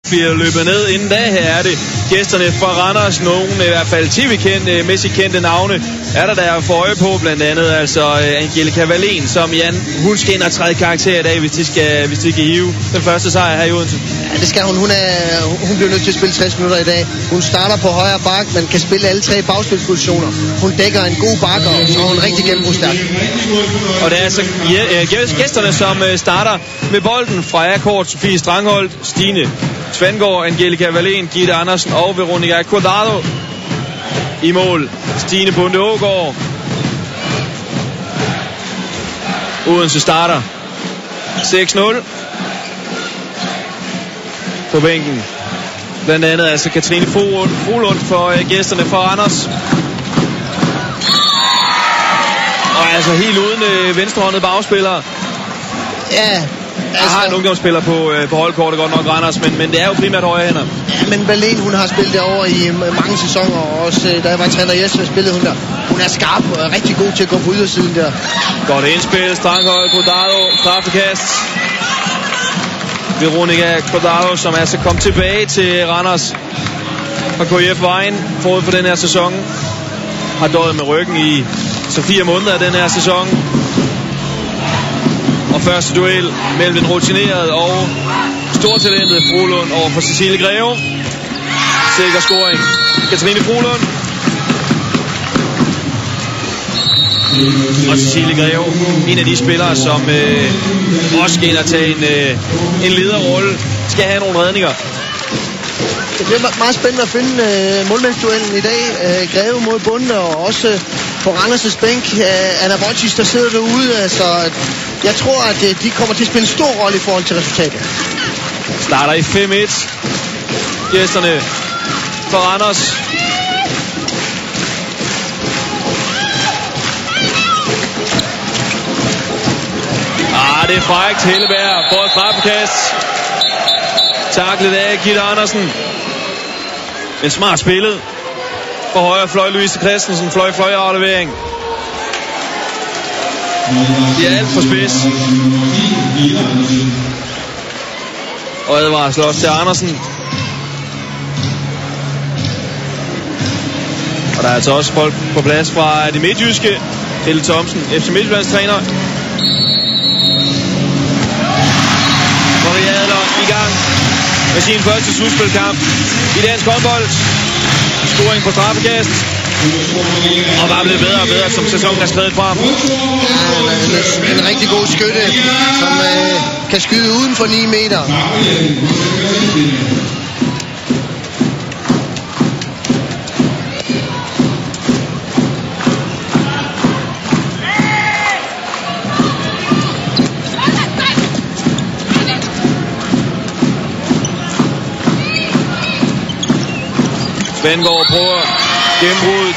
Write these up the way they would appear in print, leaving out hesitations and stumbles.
bliver løbet ned. Inden da her er det gæsterne fra Randers, nogle i hvert fald tv-kendte, Messi-kendte navne, er der får øje på, blandt andet altså Angelica Wallén, som Jan, hun skal ind og træde karakter i dag, hvis de kan hive den første sejr her i Odense. Ja, det skal hun. Hun bliver nødt til at spille 60 minutter i dag. Hun starter på højre bak, men kan spille alle tre bagspilspositioner. Hun dækker en god bakker, og så er hun rigtig gennembrudsstærk. Og det er altså gæsterne, som starter med bolden fra A-kort, Sofie Strangholt, Stine Svendgaard, Angelica Wallén, Gitte Andersen og Veronica Cordado. I mål Stine Bunde Aagaard. Odense starter 6-0. På bænken blandt andet altså Katrine Frohlund for gæsterne fra Randers. Og altså helt uden venstrehåndede bagspillere. Ja, jeg har en ungdomsspiller på holdkortet, godt nok Randers, men det er jo primært højre hænder. Ja, men Wallén, hun har spillet derovre i mange sæsoner, og også da jeg var træner Jes, spillede hun der. Hun er skarp og rigtig god til at gå på ydersiden der. Godt indspil, Strangholt, Cordado, straffekast. Veronica Cordado, som altså kom tilbage til Randers fra KIF Vejen forud for den her sæson. Har døjet med ryggen i så 4 måneder af den her sæson. Og første duel mellem den rutinerede og stortalentet Frohlund over for Cecilie Greve. Sikker scoring. Katrine Frohlund. Og Cecilie Greve, en af de spillere, som også skal ind og tage en lederrolle, skal have nogle redninger. Det bliver meget spændende at finde målmandsduellen i dag. Greve mod Bunde, og også på Randers' bænk Anna Wojcic, der sidder derude. Altså, jeg tror, at de kommer til at spille en stor rolle i forhold til resultatet. Starter i 5-1. Gæsterne for Randers. Det er frækt. Helleberg får et straffekast. Taklet af Gitte Andersen. Men smart spillet. For højre fløj Louise Christensen. Fløj aflevering. De er alt for spids. Og advarsel også til Andersen. Og der er altså også folk på plads fra det midtjyske. Helle Thomsen, FC Midtjyllands træner. Maria Adler i gang med sin første slutspilkamp i dansk håndbold. Scoring på straffekast. Og bare blevet bedre og bedre, som sæsonen er skredet frem. Ja, en rigtig god skytte, som kan skyde uden for 9 meter. Svendgaard prøver gennembruddet.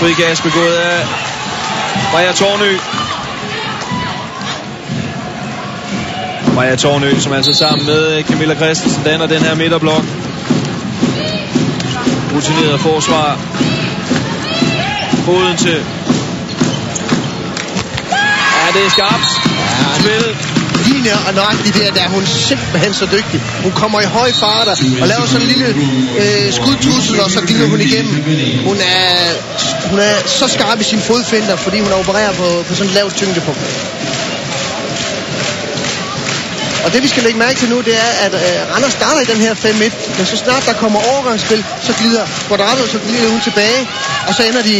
Frikast begået af Maja Tornø. Maja Tornø, som altså sammen med Camilla Christensen danner den her midterblok. Rutineret forsvar. Odense. Ja, det er skarpt. Spillet. Lige nøjagtigt der er hun simpelthen så dygtig. Hun kommer i høj farter og laver sådan en lille skudtussel, og så glider hun igennem. Hun er så skarp i sin fodfinder, fordi hun opererer på sådan et lavt tyngdepunkt. Og det vi skal lægge mærke til nu, det er, at Randers starter i den her 5-1, men så snart der kommer overgangsspil, så glider Quadrado, så glider hun tilbage, og så ender de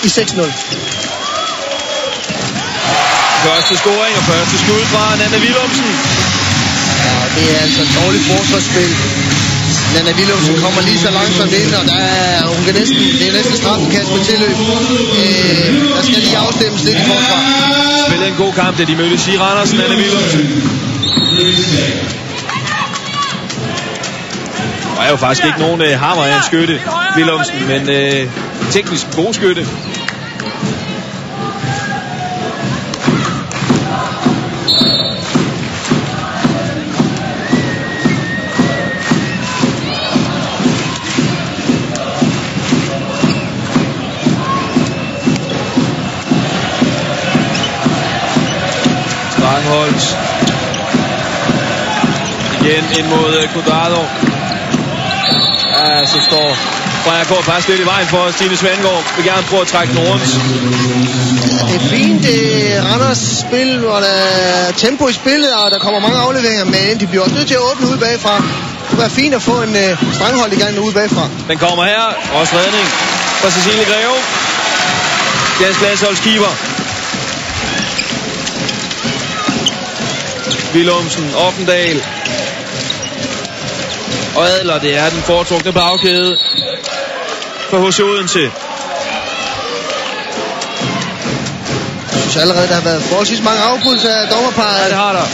i 6-0. Første scoring og første skud fra Nanna Willumsen. Ja, det er altså et dårligt forsvarsspil. Nanna Willumsen kommer lige så langsomt ind, og det er næsten straffekast på tilløb. Der skal lige afstemmes lidt i forsvar. Spillede en god kamp, da de mødtes i Randers, Nanna Willumsen. Og er jo faktisk ikke nogen hammer af en skytte, Willumsen, men teknisk god skytte. Strangholt. Igen ind mod Cordado. Ja, så står Freja-Kåre faktisk lidt i vejen for Stine Svendgaard. Vil gerne prøve at trække den rundt. Det er fint, det er Randers spil, hvor der er tempo i spillet, og der kommer mange afleveringer, men de bliver også nødt til at åbne ude bagfra. Det kunne være fint at få en stranghold i gang ude bagfra. Den kommer her. Også redning fra Cecilie Greve. Dansk landsholdskeeper. Willumsen, Offendal og Adler. Det er den foretrukne bagkæde for HC Odense. Jeg synes allerede, der har været forholdsvis mange afbrydelser af dommerparet. Ja, det har der.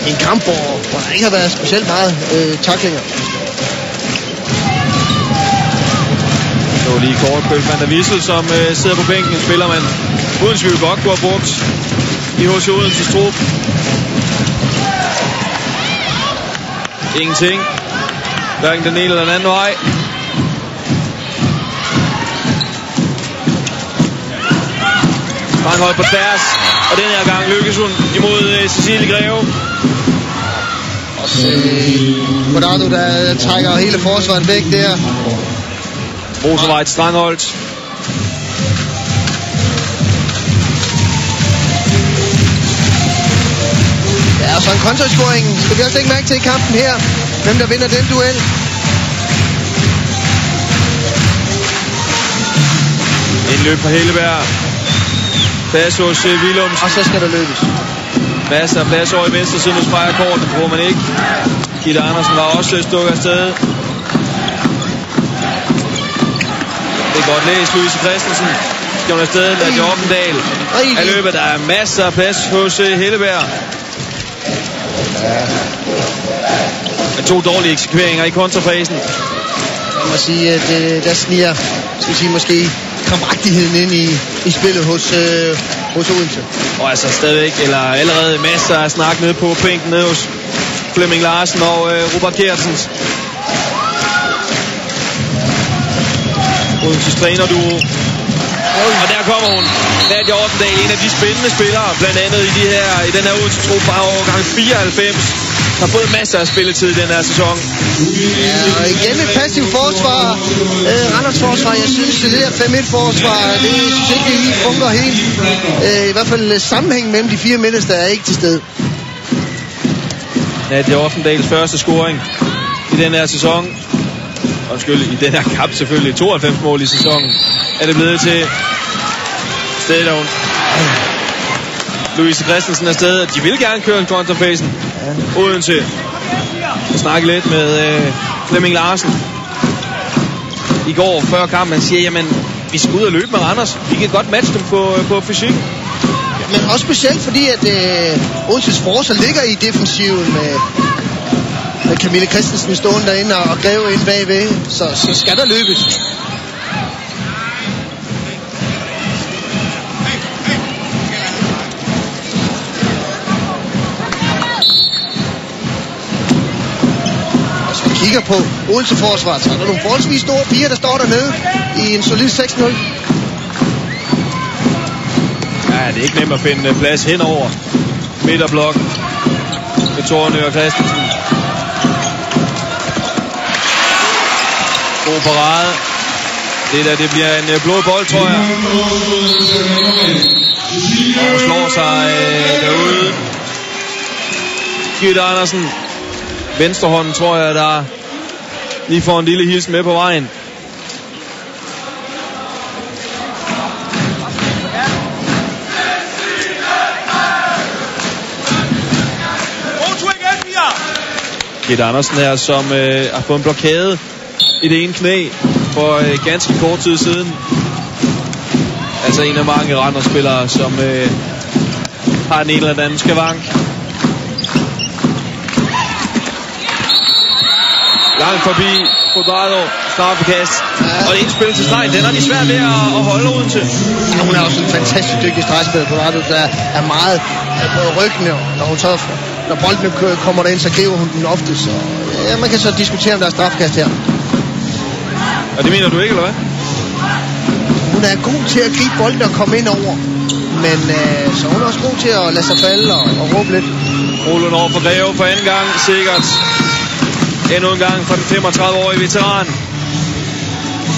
I en kamp, hvor der ikke har været specielt meget tacklinger. Så lige kort Kølf van der Wissel, som sidder på bænken. Spiller man uden tvivl godt kunne have brugt i HC Odenses trup. Ingenting. Hverken den ene eller den anden vej. Stranghold på tværs. Og den her gang lykkes hun imod Cecilie Greve. Og Bordado, der trækker hele forsvaret væk der. Motorvej til Strangholdt. Ja, og så en kontrascoring. Skal vi også lægge mærke til i kampen her, hvem der vinder den duel. Indløb fra Helleberg. Plads hos Willumsen. Og så skal der løbes. Masser af plads over i venstre siden hos Freja-Kåre. Det bruger man ikke. Gitte Andersen var også stukket afsted. Det er godt læst. Louise Christensen skal hun afsted. Nadia Offendal af løbet. Der er masser af plads hos Helleberg. Med 2 dårlige eksekveringer i kontrafasen. Jeg må sige, at der sniger, skal vi sige, måske kammeragtigheden ind i spillet hos Odense. Og altså stadigvæk, eller allerede masser af snak nede på bænken nede hos Flemming Larsen og Robert Gertsens. Odenses trænerduo. Og der kommer hun. Nadia Offendal, en af de spændende spillere, blandt andet i den her Odense trup fra årgang 94. Har fået masser af spilletid i den her sæson. Ja, og igen et passivt forsvar. Randers forsvar, jeg synes, det der 5-1-forsvar, det synes ikke, det lige fungerer helt. I hvert fald sammenhængen mellem de 4 midterste er ikke til stede. Nadia Offendals første scoring i den her sæson. Undskyld, i den her kamp selvfølgelig. 92 mål i sæsonen er det blevet til. Steddown. Louise Christensen er afsted. De vil gerne køre en kontrafasen. Odense. Jeg snakke lidt med Flemming Larsen i går før kampen. Han siger, jamen, vi skal ud og løbe med Randers. Vi kan godt matche dem på fysikken. Men også specielt fordi, at Odenses forsvar ligger i defensiven med Camille Christensen stående derinde og Greve ind bagved. Så skal der løbes. Kigger på Odense forsvaret, så er der nogle forholdsvis store piger, der står dernede i en solid 6-0. Ja, det er ikke nemt at finde plads henover midterblok med Tornø og Christensen. God parade. Det bliver en blå bold, tror jeg. Og slår sig derude. Gitte Andersen. Venstrehånden, tror jeg, der lige får en lille hilsen med på vejen. Gitte Andersen her, som har fået en blokade i det ene knæ for ganske kort tid siden. Altså en af mange Randers-spillere, som har en eller anden skavank. Langt forbi Bordado, snart på kast. Ja. Og det indspil til streg, den er de svært ved at holde Odense. Og hun er også en fantastisk dygtig stregspiller. Bordado, der er meget på ryggen, når hun så, når bolden kommer derind, så griber hun den ofte. Så ja, man kan så diskutere, om der er strafkast her. Og det mener du ikke, eller hvad? Hun er god til at gribe bolden og komme ind over. Men så hun er også god til at lade sig falde og råbe lidt. Rolund over for Greve for anden gang, sikkert. Endnu en gang for den 35-årige veteran.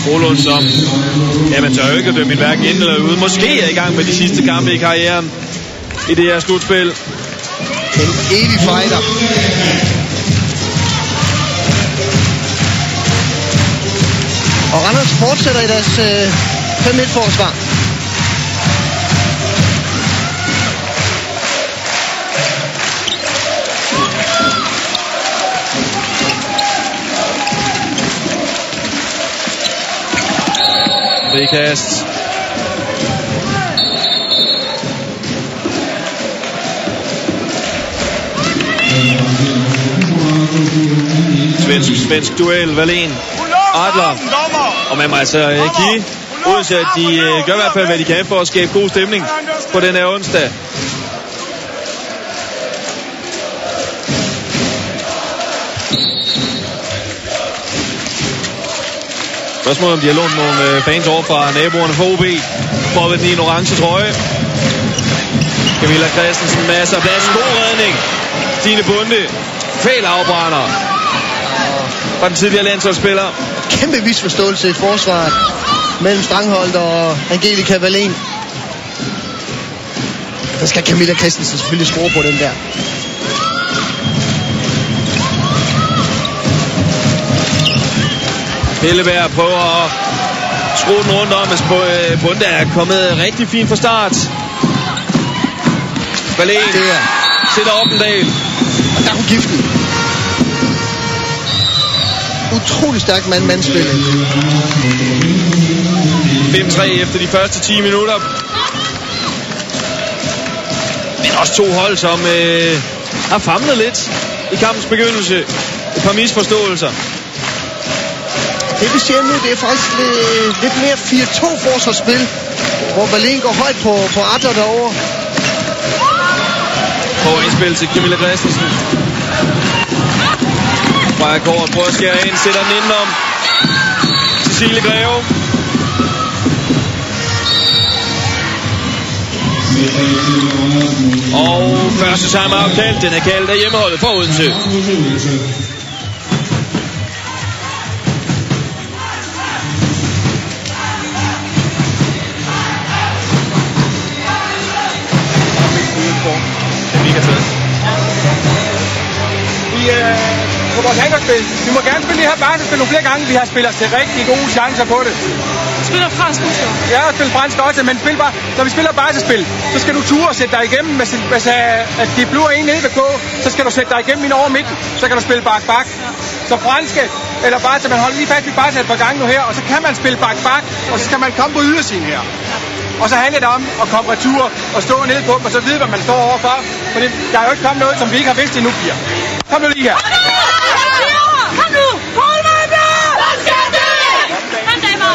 Rolund, som man tør jo ikke at dømme hverken ind eller ude. Måske er i gang med de sidste kampe i karrieren i det her slutspil. En evig fighter. Og Randers fortsætter i deres 5-1-forsvar. Frikast. Svensk duel, Wallin, Adler. Og man må altså give Odense, at de gør i hvert fald, hvad de kan for at skabe god stemning på den her onsdag. Spørgsmålet om de har lånt nogle fans over fra naboerne for OB for at vende i en orange trøje. Camilla Christensen, masser af plads, god redning. Stine Bunde, fæl afbrænder fra den tidligere landsholdsspiller. Kæmpe misforståelse i forsvaret mellem Strangholt og Angelica Wallin. Der skal Camilla Christensen selvfølgelig score på den der. Helleberg prøver at skrue den rundt om, men Bunde er kommet rigtig fint fra start. Wallin sætter Oppendal. Og der er hun giftet. Utrolig stærk mand-mandspil. 5-3 efter de første 10 minutter. Men også to hold, som har famlet lidt i kampens begyndelse. Et par misforståelser. Det vi ser nu, det er faktisk lidt mere 4-2 forsvarsspil, hvor Wallin går højt på Adler derovre. Prøver indspil til Camilla Christensen. Freja Kåren prøver at skære ind, sætter den indenom. Cecilie Greve. Og første timeout kaldt. Den er kaldt af hjemmeholdet for Odense. På vores angrebsspil. Vi må gerne spille det her basketspil nogle flere gange. Vi har spillet os til rigtig gode chancer på det. Spiller fransk også? Ja, spiller fransk også, men spil bare, når vi spiller basketspil, så skal du ture og sætte dig igennem. Hvis at de bliver en nede ved K, så skal du sætte dig igennem ind over midten. Så kan du spille bak-bak. Så franske, eller bare, så man holder lige fast i bare et par gange nu her, og så kan man spille bak-bak, og så skal man komme på ydersiden her. Og så handler det om at komme retur og stå nede på dem, og så vide, hvad man står overfor. For der er jo ikke kommet noget, som vi ikke har vidst endnu, Pia. Kom nu lige her. Kom nu! Hold mig der! Hvad skal det? Kom, damer!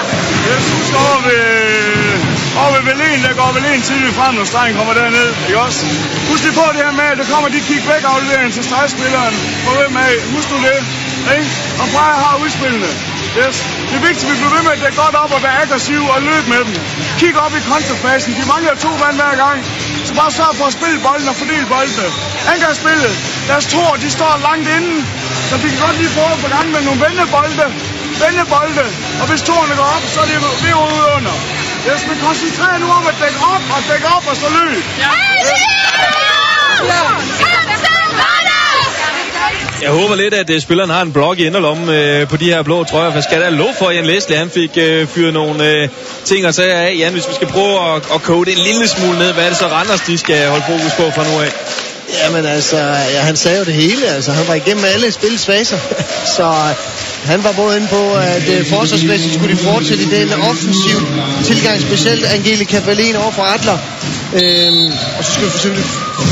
Jeg synes over ved Wallin, der går Wallin tidligt frem, når strengen kommer derned, ikke også? Husk lige på det her med, at der kommer de kick-back-afleveringer til stregspilleren. På hvem af? Husk nu det, ikke? Og Freja har udspillene. Yes. Det er vigtigt, at vi bliver ved med at dække godt op og være aggressiv og løbe med dem. Kig op i kontrafasen. De mangler 2 mand hver gang. Så bare sørg for at spille bolden og fordele boldene. Angrebsspillet. Deres toer, de står langt inden. Så vi kan godt lige prøve at få gang med nogle vendebolde. Og hvis toerne går op, så er det ved ude under. Yes, men koncentrer nu om at dække op og så løb. Jeg håber lidt, at spilleren har en blok i inderlommen på de her blå trøjer. For skal der lov for, at Jan Leslie han fik fyret nogle ting og sager af. Jan, hvis vi skal prøve at koge det en lille smule ned, hvad er det så Randers, de skal holde fokus på fra nu af? Jamen altså, han sagde jo det hele. Altså, han var igennem alle spillets faser. Så han var både inde på, at forsvarsmæssigt skulle de fortsætte i den offensiv tilgang, specielt Angelica Wallin over for Adler. Og så skulle vi selvfølgelig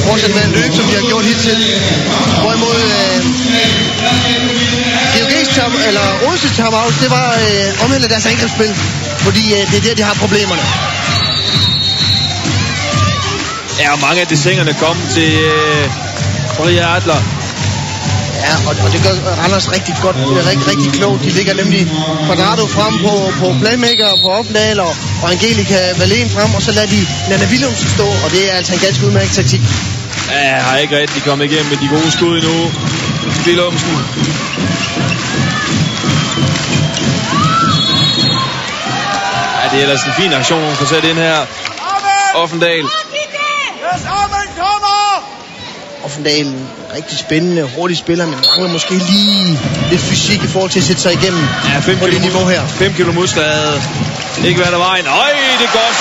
fortsætte med en løb, som de har gjort hidtil. Hvorimod GOG's Odense timeout, det var omhældet deres angrebsspil, fordi det er der, de har problemerne. Ja, og mange af designerne kom til Maria Adler. Ja, og det gør Randers rigtig godt, rigtig klogt. De ligger nemlig Quadrado frem på playmaker og på Oppendal og Angelica Wallin frem, og så lader de Nana Willumsen stå, og det er altså en ganske udmærket taktik. Ja, jeg har ikke rigtig kommet igennem med de gode skud endnu. Willumsen det er ellers en fin aktion, hun får sat ind her. Offendal. Offendal, rigtig spændende, hurtig spiller, men mangler måske lige lidt fysik i forhold til at sætte sig igennem på det niveau her. 5 kilo muskler havde ikke været af vejen. Øj, det er godt.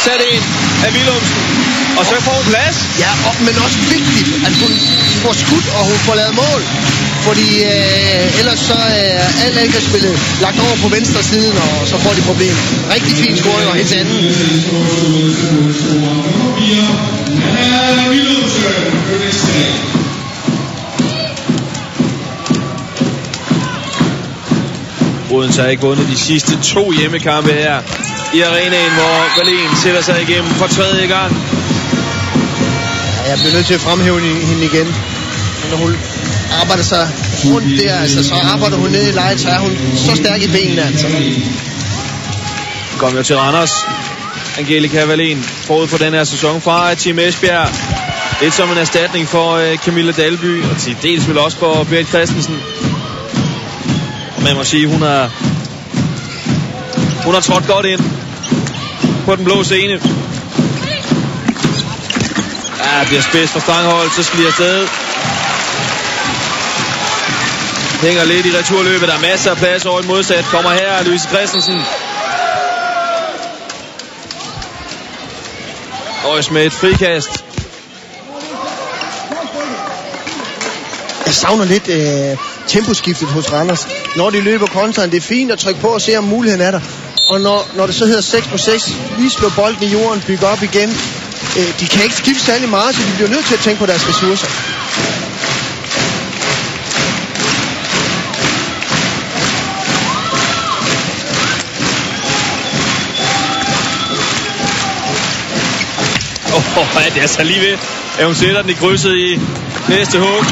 Sat ind af Willumsen. Og så får hun plads. Ja, men også vigtigt, at hun får skudt, og hun får lavet mål. Fordi ellers så er alt angrebsspillet lagt over på venstre siden, og så får de problemer. Rigtig fin scoring og helt anden. Odense har ikke vundet de sidste 2 hjemmekampe her i arenaen, hvor Wallin sætter sig igennem for 3. gang. Ja, jeg bliver nødt til at fremhæve hende igen. Når hun arbejder sig rundt der, altså, så arbejder hun ned i lejet, så er hun så stærk i benene, altså. Kommer jo til Randers. Angelica Wallin forud for den her sæson fra Team Esbjerg. Lidt som en erstatning for Camilla Dalby, og til dels vel også for Berit Christensen. Og man må sige, hun har trådt godt ind på den blå scene. Ja, bliver spids for Stangholt, så skal de afsted. Hænger lidt i returløbet, der er masser af plads over et modsat. Kommer her, Louise Christensen. Øjs med et frikast. Jeg savner lidt temposkiftet hos Randers. Når de løber kontraen, det er fint at trykke på og se, om muligheden er der. Og når det så hedder 6-6, lige slå bolden i jorden, bygge op igen. De kan ikke skifte særlig meget, så de bliver nødt til at tænke på deres ressourcer. Det er så lige ved, at hun sætter den i krydset i næste hug.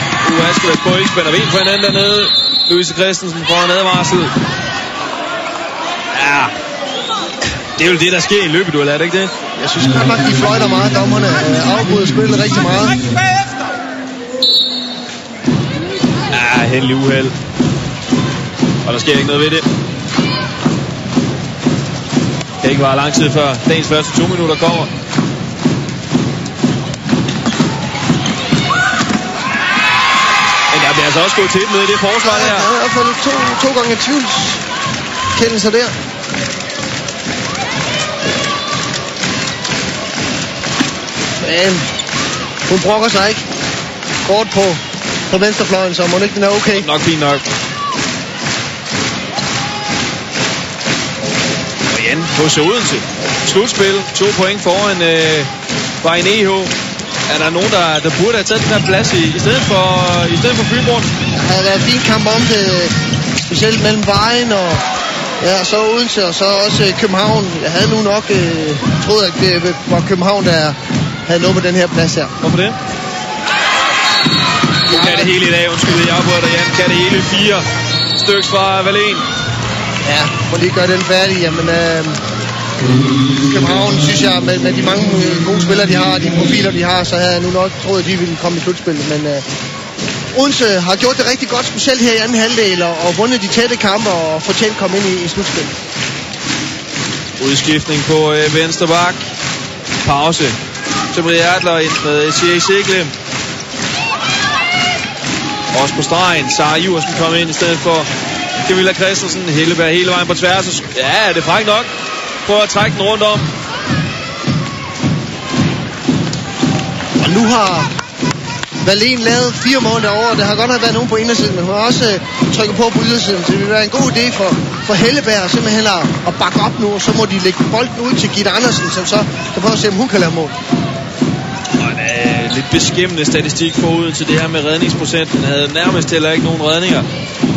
Askelads på ikke spænder ben på hinanden dernede. Louise Christensen får en advarsel. Ja, det er jo det, der sker i løbeduel, er det ikke det? Jeg synes godt nok, de fløjter meget. Dommerne afbryder spillet rigtig meget. Ja, heldig uheld. Og der sker ikke noget ved det. Det kan ikke vare lang tid før dagens første 2 minutter kommer. Der bliver altså også gået til med i det forsvar her. Ja, der er i hvert fald to gange tvivlskendelser der. Men hun brokker sig ikke. Kort på venstrefløjen, så må ikke den er okay. Nok fint nok. Og igen, hos Odense. Slutspil. 2 point foran Vejen EH. Er der nogen, der burde have taget den her plads i stedet for Fynborg? Der har været en fin kamp om det, specielt mellem Vejen og ja, så Odense og så også København. Jeg havde nu nok troet, at det var København, der havde nået på den her plads her. Hvorfor det? Du kan det hele i dag, undskyld, jeg afbryder dig, Jan. Kan det hele 4 stykker fra Wallin. Ja, må lige gøre den færdig. Jamen, København, synes jeg, med de mange gode spillere, de har, de profiler, de har, så havde jeg nu nok troet, at de ville komme i slutspillet. Men Odense har gjort det rigtig godt, specielt her i anden halvdel, og vundet de tætte kampe og fortjent komme ind i slutspillet. Udskiftning på venstre bak. Pause. Til Maria Adler ind med Siri Sigle. Også på stregen. Sara Iversen kommer ind i stedet for Camilla Christensen. Helleberg hele vejen på tværs. Ja, det er frækt nok. Prøver at trække den rundt om. Og nu har Wallin lavet 4 mål derovre. Der har godt nok været nogen på indersiden, men hun har også trykket på ydersiden. Så det vil være en god idé for Helleberg simpelthen at bakke op nu. Og så må de lægge bolden ud til Gitte Andersen, som så kan prøve at se, om hun kan lave mål. Og lidt beskæmmende statistik forud til det her med redningsprocenten. Havde nærmest heller ikke nogen redninger,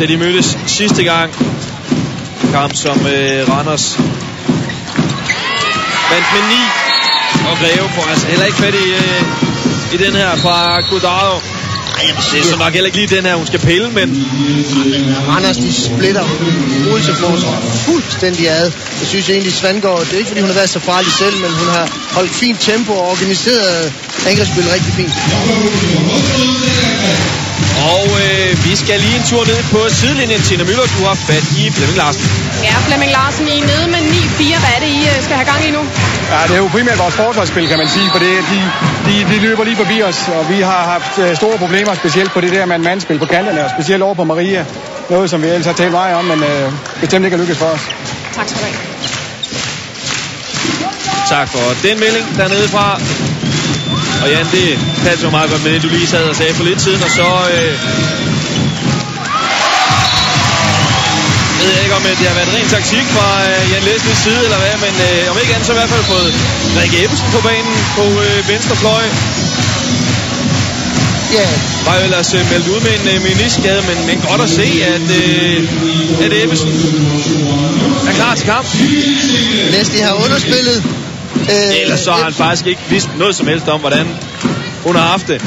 da de mødtes sidste gang. Kamp som Randers vandt med 9. Og Greve får altså heller ikke fat i den her fra Godaro. Det er så nok heller ikke lige den her, hun skal pille, men Randers, de splitter Odense forsvar fuldstændig ad. Jeg synes egentlig, Svandgaard, det er ikke fordi hun har været så farlig selv, men hun har holdt fint tempo og organiseret angrebsspil rigtig fint. Og vi skal lige en tur ned på sidelinjen. Tina Müller, du har fat i Flemming Larsen. Ja, Flemming Larsen, I er nede med 9-4. Hvad er det, I skal have gang i nu? Ja, det er jo primært vores forsvarsspil, kan man sige, for de løber lige forbi os, og vi har haft store problemer, specielt på det der mand-mandspil på kanterne, og specielt over på Maria. Noget, som vi ellers har talt meget om, men bestemt ikke er lykkes for os. Tak skal du have. Tak for den melding dernede fra. Og Jan, det passer jo meget godt med det, du lige sad og sagde for lidt siden, og så ved jeg ikke, om det har været ren taktik fra Jan Læsnes side, eller hvad, men om ikke andet, så i hvert fald fået Rikke Ebbesen på banen på venstre fløj. Ja. Var jo ellers meldt ud med en meniskskade, men godt at se, at Ebbesen er klar til kamp. Leslie har underspillet. Ellers så har han faktisk ikke vidst noget som helst om, hvordan hun har haft det.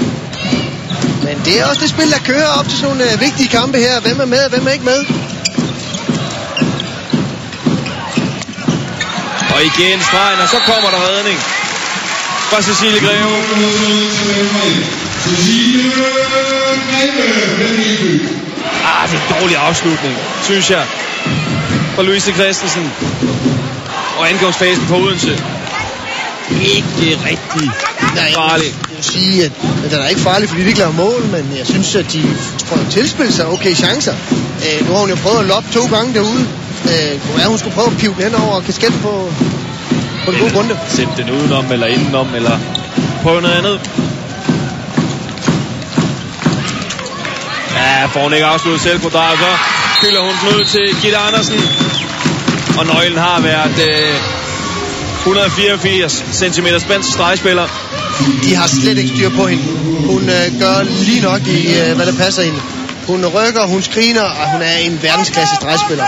Men det er også det spil, der kører op til sådan nogle vigtige kampe her. Hvem er med, og hvem er ikke med? Og igen stregen, og så kommer der redning fra Cecilie Greve. Det er en dårlig afslutning, synes jeg, fra Louise Christensen. Og angrebsfasen på Odense. Ikke rigtig farlig. Jeg vil sige, at den er ikke farlig, fordi de ikke laver mål, men jeg synes, at de får tilspillet sig okay chancer. Nu har hun jo prøvet at loppe 2 gange derude. Hun skulle prøve at pive den hen over og kasketten på den gode runde. Sætte den udenom eller indenom, eller prøve noget andet. Ja, får hun ikke afsluttet selv på drejet, så skylder hun den ud til Gitte Andersen. Og nøglen har været 184 cm spansk stregspiller. De har slet ikke styr på hende. Hun gør lige nok i, hvad der passer hende. Hun rykker, hun screener, og hun er en verdensklasse stregspiller.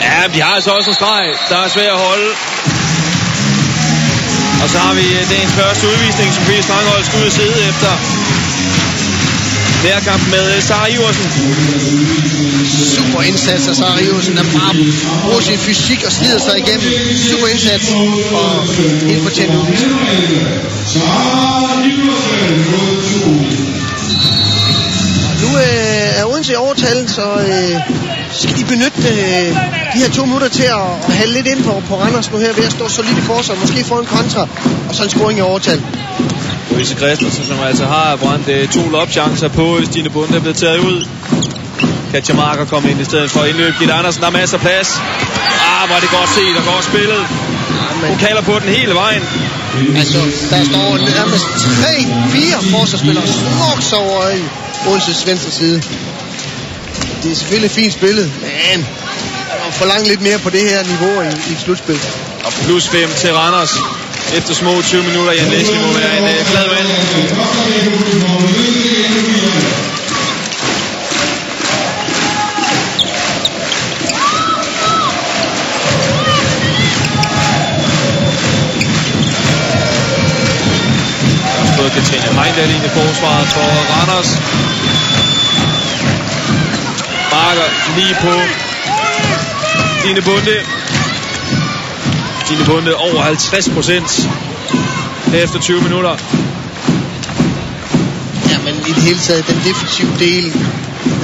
Ja, vi har altså også en streg, der er svær at holde. Og så har vi dagens første udvisning, som Sofie Strangholt skal ud og sidde efter nærkamp med Sara Iversen. Super indsats af Sara Iversen, der bare bruger sin fysik og slider sig igennem. Super indsats og helt fortjent udvisning. Nu er Odense i overtal, så skal de benytte de her 2 minutter til at have lidt ind på Randers nu her ved at stå solidt i forsvar, måske få en kontra og så en scoring i overtal. Louise Christensen, som altså har brændt 2 lopchancer på Stine Bunde, er blevet taget ud. Katja Marker kommer ind i stedet for indløb. Gitte Andersen, der er masser af plads. Hvor er det godt set og godt spillet. Hun kalder på den hele vejen. Altså, der står nærmest 3-4 forsvarsspillere snoks over i Odenses venstre side. Det er selvfølgelig fint spillet, men man forlanger lidt mere på det her niveau i et slutspil. Og plus 5 til Randers. Efter små 20 minutter, Jan Leslie må være en glad mand. Både Katrine Heindal ind i forsvaret for Randers. Marker lige på Stine Bunde. Stine Bunde over 50% efter 20 minutter. Ja, men i det hele taget, den defensive del,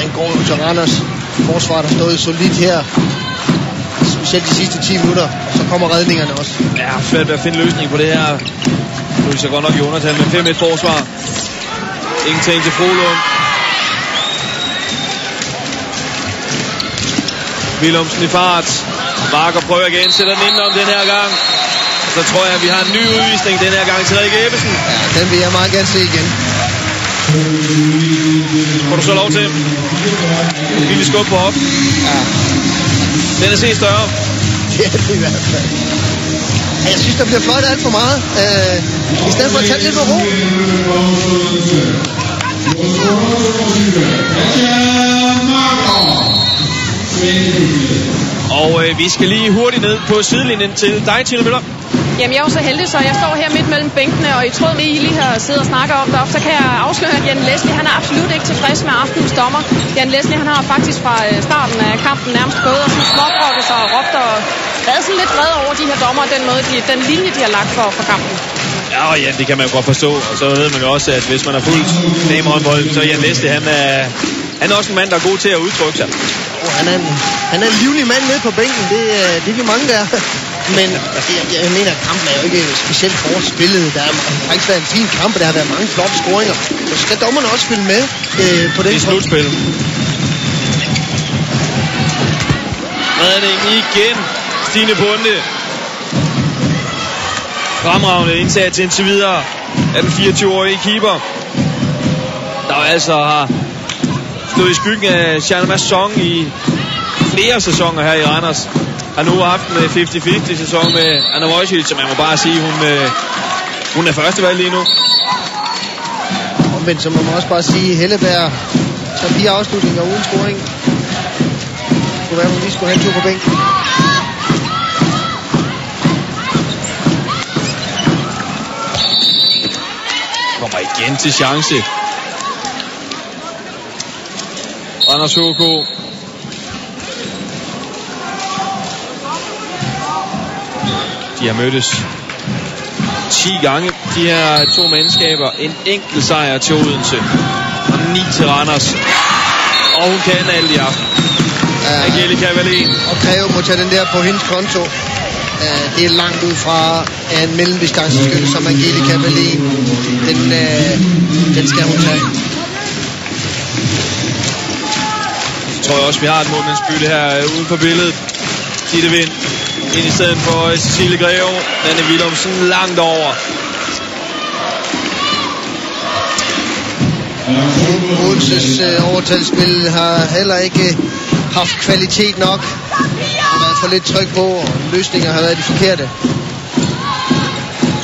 den går jo til Randers. Forsvaret har stået solidt her. Specielt de sidste 10 minutter. Så kommer redningerne også. Ja, svært ved at finde løsning på det her. Nu er så godt nok i undertal med 5-1 forsvar. Ingenting til Frohlund. Willumsen i fart. Marker prøver igen, sætter den ind om den her gang. Så tror jeg, at vi har en ny udvisning den her gang til Rikke Ebbesen. Ja, den vil jeg meget gerne se igen. Får du så lov til? En lille skub på op. Ja. Den er set større. Ja, det er i hvert fald. Jeg synes, der bliver fløjtet alt for meget. I stedet for at tage lidt med ro. Og vi skal lige hurtigt ned på sidelinjen til dig, Tina Møller. Jamen, jeg er jo så heldig, så jeg står her midt mellem bænkene, og i tråd med, I lige har siddet og snakket om deroppe, så kan jeg afsløre, at Jan Leslie, han er absolut ikke tilfreds med aftenens dommer. Jan Leslie, han har faktisk fra starten af kampen nærmest gået og sådan småbrokket sig og råbt og været sådan lidt vred over de her dommer, den måde, den linje, de har lagt for kampen. Ja, og Jan, det kan man jo godt forstå. Og så ved man jo også, at hvis man har fulgt damehåndbold, så Jan Leslie, han er også en mand, der er god til at udtrykke sig. Han er en livlig mand nede på bænken, det er vi mange der. Men jeg mener, at kampen er jo ikke specielt hårdt spillet. Der har faktisk været en fin kamp, og der har været mange flotte scoringer. Så skal dommerne også spille med på den. I slutspillet. Redning igen. Stine Bunde. Fremragende indsats indtil videre af den 24-årige keeper, der altså har stået i skyggen af Jeanne Masson i flere sæsoner her i Randers. Har nu haft en 50-50 sæson med Anna Wojcic, så man må bare sige, hun er førstevalg lige nu. Omvendt så må man også bare sige, Helleberg så 4 afslutninger uden scoring. Det kunne være, at hun lige skulle have en tur på bænken. Kommer igen til chance. Randers HK. De har mødtes 10 gange, de her to mandskaber. En enkelt sejr til Odense og 9 til Randers. Og hun kan alt i aften. Angelica Wallin. Og Greve må tage den der på hendes konto. Det er langt ud fra en mellemdistanceskytte som Angelica Wallin. Den skal hun tage. Jeg tror også, vi har et målmandsbytte her uden for billedet. Gitte Vind ind i stedet for Cecilie Greve. Nanne Willumsen langt over. Odenses overtalsspil har heller ikke haft kvalitet nok. Der har været for lidt tryk på, og løsninger har været de forkerte.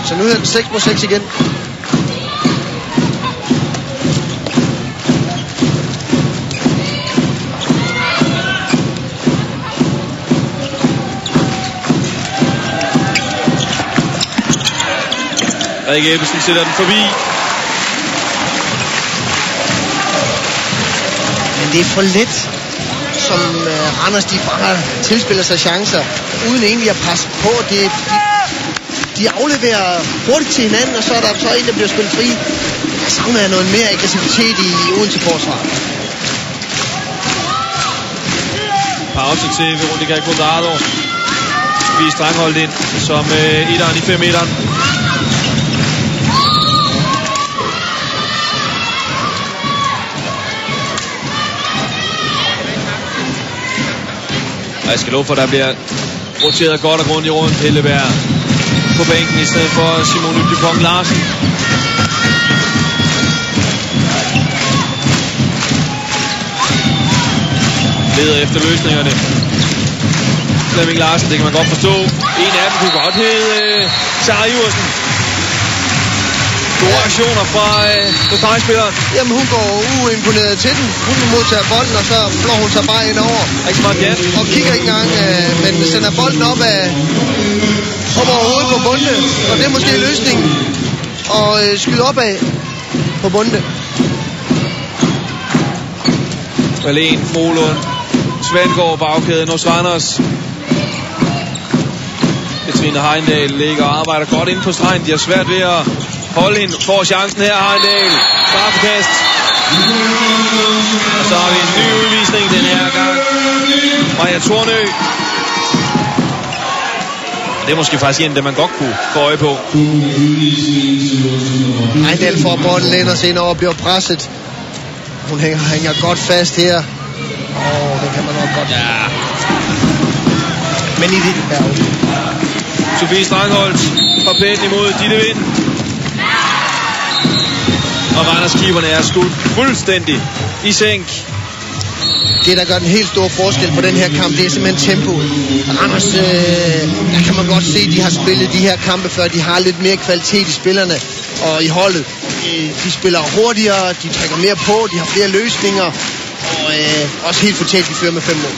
Så nu er den 6-6 igen. Rikke Ebbesen sætter den forbi. Men det er for let, som Randers de bare tilspiller sig chancer, uden egentlig at passe på. De afleverer hurtigt til hinanden, og så er der så en, der bliver spillet fri. Der savner jeg noget mere aggressivitet i Odense forsvar. Pause til Veronica Quadrado. Vi er strangholdt ind som etteren i 5-meteren. Og jeg skal love for, at der bliver roteret godt og grundigt rundt. Helleberg på bænken i stedet for Simone Dupont Larsen. Leder efter løsningerne. Flemming Larsen, det kan man godt forstå. En af dem kunne godt hedde Sara Iversen. Gode aktioner fra stregspilleren. Jamen hun går uimponeret til den. Hun modtager bolden, og så slår hun sig bare ind over. Ikke smart, ja. Og kigger ikke engang, men sender bolden op over hovedet på Bunde. Og det er måske løsningen. Og skyde opad på Bunde. Wallin, Folund, Svendgaard bagkæden hos Randers. Petrine Heindal ligger og arbejder godt inde på stregen. De har svært ved at holde hende. Får chancen her, Heindal. Straffekast. Og så har vi en ny udvisning den her gang. Maja Tornø. Det er måske faktisk en, det man godt kunne få øje på. Heindal får bolden, læner sig ind over og bliver presset. Hun hænger godt fast her. Det kan man nok godt. Ja. Men i det er jo. Sofie Strangholdt fra pæten imod Ditte Vind. Og Randers-keeperne er skudt fuldstændig i sænk. Det, der gør den helt store forskel på den her kamp, det er simpelthen tempoet. Randers, der kan man godt se, at de har spillet de her kampe før. De har lidt mere kvalitet i spillerne og i holdet. De spiller hurtigere, de trækker mere på, de har flere løsninger. Og også helt fortjent, de fører med 5 mål.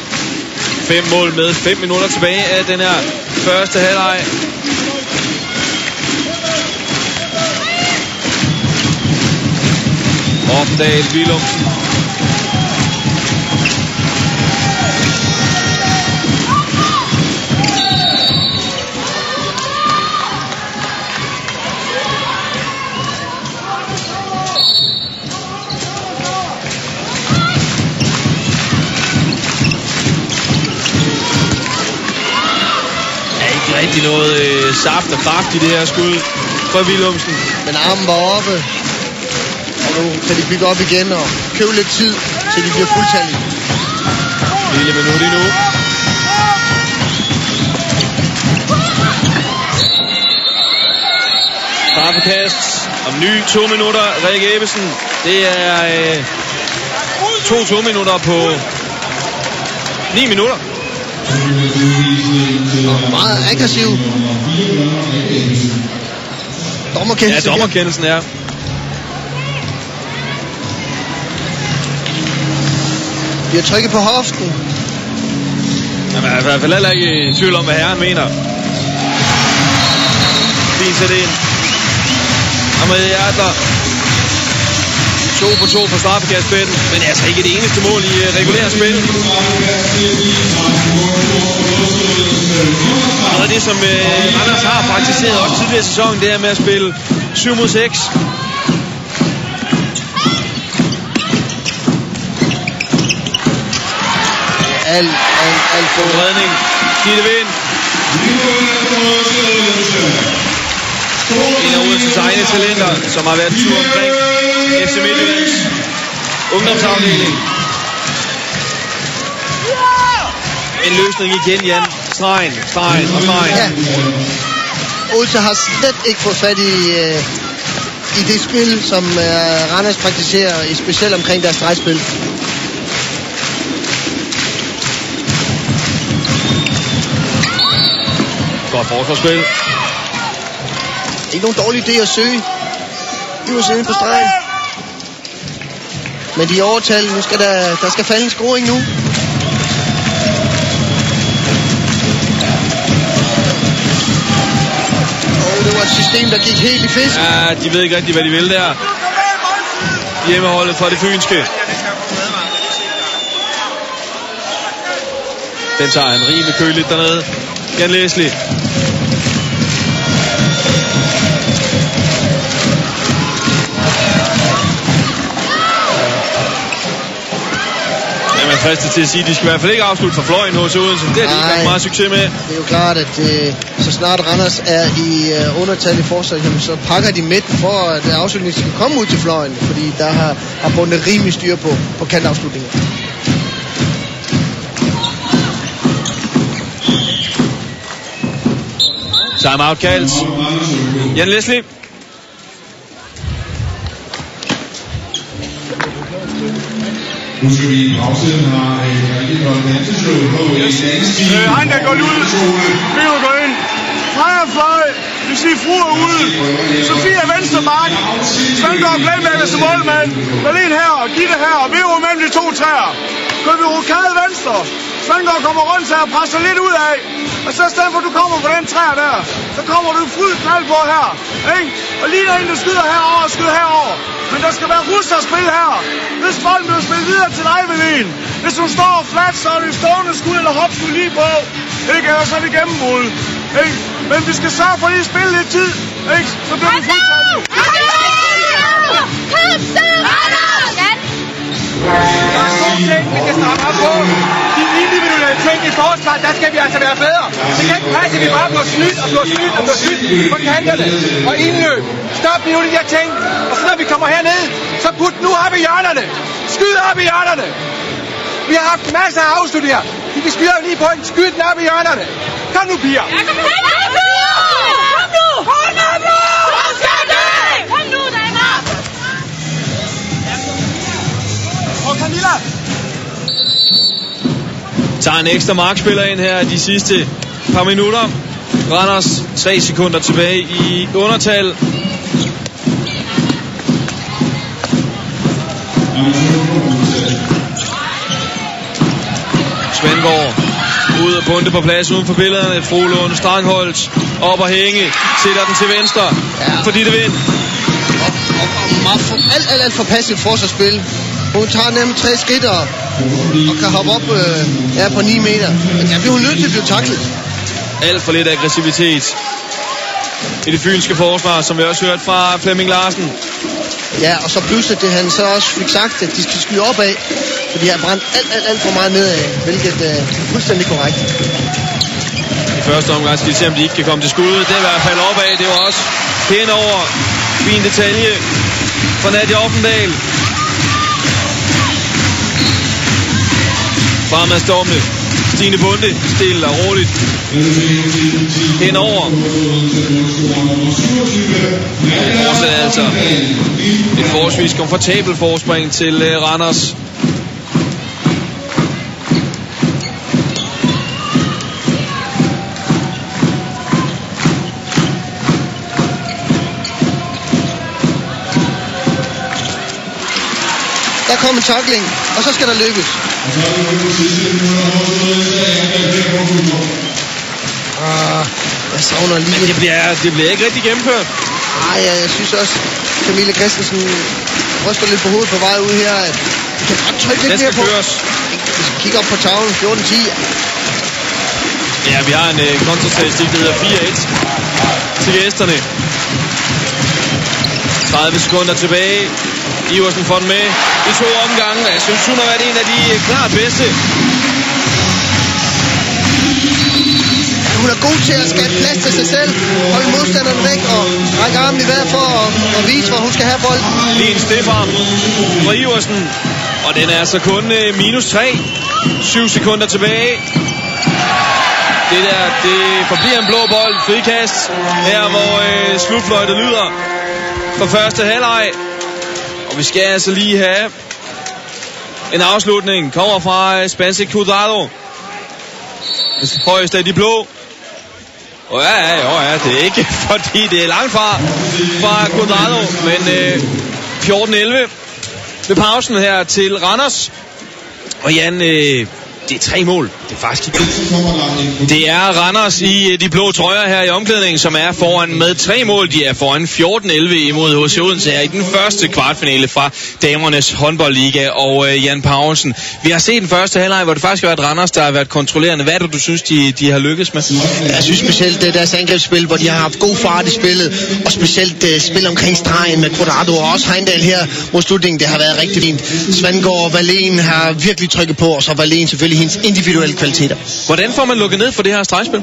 5 mål med 5 minutter tilbage af den her første halvleg. Opdal Willumsen. Rigtig noget saft og kraft i det her skud fra Willumsen. Men armen var oppe. Og nu kan de bygge op igen og købe lidt tid, til de bliver fuldtallige. Lille minut endnu. Straffekast om ny 2 minutter. Rikke Ebbesen. Det er 2 minutter på 9 minutter. Meget aggressiv. Dommerkendelsen. Ja, dommerkendelsen er. De har trykket på hoften. Jamen, jeg er i hvert fald heller ikke i tvivl om, hvad herren mener. Fint sæt ind. Amalie Adler. 2 på 2 på straffekastspillen, men altså ikke det eneste mål i regulære spil. Noget af det, som Randers har praktiseret også tidligere i sæsonen, det er med at spille 7 mod 6. Alt god redning. Gitte Vind. En af Odenses egne talenter, som har været tur omkring FC Midtjyllands ungdomsafdeling. En løsning igen, Jan. Stregen. Ja. Odense har slet ikke fået fat i det spil, som Randers praktiserer, specielt omkring deres stregspil. Godt forsvarsspil. Ikke nogen dårlig idé at søge. De var siddet på stregen. Men de er overtal. Nu skal der skal falde en scoring nu. Det var et system, der gik helt i fisk. Ja, de ved ikke rigtig, hvad de vil der. Hjemmeholdet fra det fynske. Den tager han rimelig køligt dernede. Jan Leslie. Jeg er fristet til at sige, at de skal i hvert fald ikke afslutte for fløjen hos Odense. Det har de ikke haft meget succes med. Det er jo klart, at så snart Randers er i undertal i forsvar, så pakker de midten for, at afslutningen skal komme ud til fløjen. Fordi der har bundet rimelig styr på kantafslutninger. Timeout kaldt. Jan Leslie. Nu skal vi i bagsiden have et danseshow på Han der går ud. Mio går ind. Højrefløj. Vi siger Fru er ude. Sofia venstre bak. Svendgaard playmaker som målmand. Berlin her og Gitte her. Og Vero mellem de 2 træer. Køber rokade venstre. Svendgaard kommer rundt her og presser lidt ud af. Og så i stedet for, at du kommer på den træer der, så kommer du fuld knald på her. Ikke? Og lige derinde, du skyder herover og skyder herover. Men der skal være rusterspil her. Hvis bolden bliver spillet videre til dig, Velin. Hvis du står flat, så er det stående skud eller hopskud lige på. Ikke? Eller så er det gennembrud. Ikke? Men vi skal sørge for lige at spille lidt tid. Ikke? Så bliver vi fuldstændig. Der er to ting, vi skal stramme op på. De individuelle ting i forsvaret, der skal vi altså være bedre. Det kan ikke passe, at vi bare bliver snydt på kanterne og indløb. Stop nu de der ting. Og så når vi kommer herned, så put nu op i hjørnerne. Skyd op i hjørnerne. Vi har haft masser af afslutninger. De kan skyde lige på en. Skyd den op i hjørnerne. Kom nu, piger. Kom nu! Og Camilla. Tager en ekstra markspiller ind her de sidste par minutter. Randers 3 sekunder tilbage i undertal. Svendgaard Ud og bunde på plads uden for billederne. Frohlund, Strangholdt, op og hænge. Sætter den til venstre, fordi det vind. Alt for passivt forsvarsspil. Hun tager nemt 3 skridt og kan hoppe op på 9 meter. Men der bliver hun nødt til at blive taklet. Alt for lidt aggressivitet i det fynske forsvar, som vi også hørt fra Flemming Larsen. Ja, og så pludselig det han så også fik sagt, at de skal skyde opad, for de har brændt alt for meget nedad, hvilket er fuldstændig korrekt. I første omgang skal de se, om de ikke kan komme til skud. Det er i hvert fald opad, det var også henover. Fin detalje fra Nadia Offendal. Fremadstormende. Stine Bunde, stille og roligt. Henover. Fortsat altså et forholdsvis komfortabelt forspring til Randers. Der kommer en tackling, og så skal der lykkes. Jeg savner lige. Men det bliver ikke rigtig gennemført. Nej, jeg synes også, Camilla Christensen ryster lidt på hovedet på vej ud her. Vi kan godt trykke lidt mere på. Vi skal kigge op på tavlen. 14-10. Ja, vi har en kontrastatistik, der hedder 4-1 til gæsterne. 30 sekunder tilbage. Iversen får den med i 2 omgange. Jeg synes, hun har været en af de klart bedste. Hun er god til at skabe plads til sig selv, holde modstanderen væk og række armen i vejret for at vise, hvor hun skal have bolden. Lige en stifarm fra Iversen, og den er altså kun -3. 7 sekunder tilbage. Det forbliver en blå bold. Frikast her, hvor slutfløjtet lyder for første halvleg. Og vi skal altså lige have en afslutning. Kommer fra Spansik Cuadrado. Højeste af de blå. Ja, det er ikke, fordi det er langt fra Cuadrado. Men 14-11 ved pausen her til Randers. Og Jan, det er 3 mål. Det er faktisk ikke. Det er Randers i de blå trøjer her i omklædningen, som er foran med 3 mål. De er foran 14-11 imod HC Odense her i den første kvartfinale fra damernes håndboldliga. Og Jan Paulsen, vi har set den første halvleg, hvor det faktisk har været Randers, der har været kontrollerende. Hvad er det, du synes, de har lykkes med? Jeg synes specielt det deres angrebsspil, hvor de har haft god fart i spillet, og specielt spil omkring stregen med Cuadrado og også Heindal her mod slutningen. Det har været rigtig fint. Svendgaard og Wallén har virkelig trykket på, og så Wallén selvfølgelig hendes individuelle kvaliteter. Hvordan får man lukket ned for det her stregspil?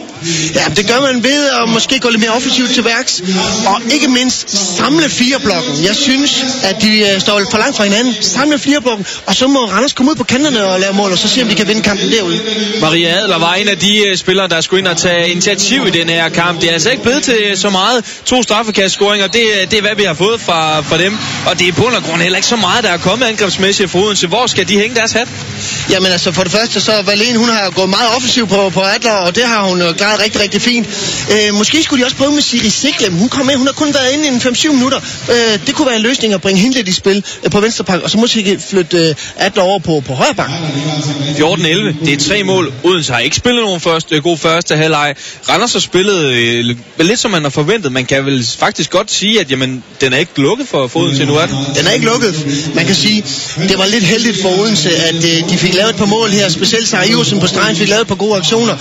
Ja, det gør man ved at måske gå lidt mere offensivt til værks, og ikke mindst samle 4-blokken. Jeg synes, at de står for langt fra hinanden. Samle 4-blokken, og så må Randers komme ud på kanterne og lave mål, og så se, om de kan vinde kampen derude. Maria Adler var en af de spillere, der skulle ind og tage initiativ i den her kamp. Det er altså ikke blevet til så meget. 2 straffekastscoringer, det er hvad vi har fået fra dem. Og det er på grund af grund heller ikke så meget, der er kommet angrebsmæssigt fra Odense. Hvor skal de hænge deres hat? Jamen altså, for det første, så Wallén, hun har gået meget offensivt på Adler, og det har hun klaret rigtig, rigtig fint. Måske skulle de også prøve med Siri Siglem. Hun kom med, hun har kun været inde i 5-7 minutter. Det kunne være en løsning at bringe hende lidt i spil på venstre pak, og så måske flytte Adler over på højre pak. 14-11, det er 3 mål. Odense har ikke spillet nogen god første halvleg. Randers har spillet lidt som man har forventet. Man kan vel faktisk godt sige, at jamen, den er ikke lukket for Odense nu, er den? Den er ikke lukket. Man kan sige, det var lidt heldigt for Odense, at de fik lavet et par mål her. Specielt Sarah Iversen på stregen fik lavet et par gode aktioner.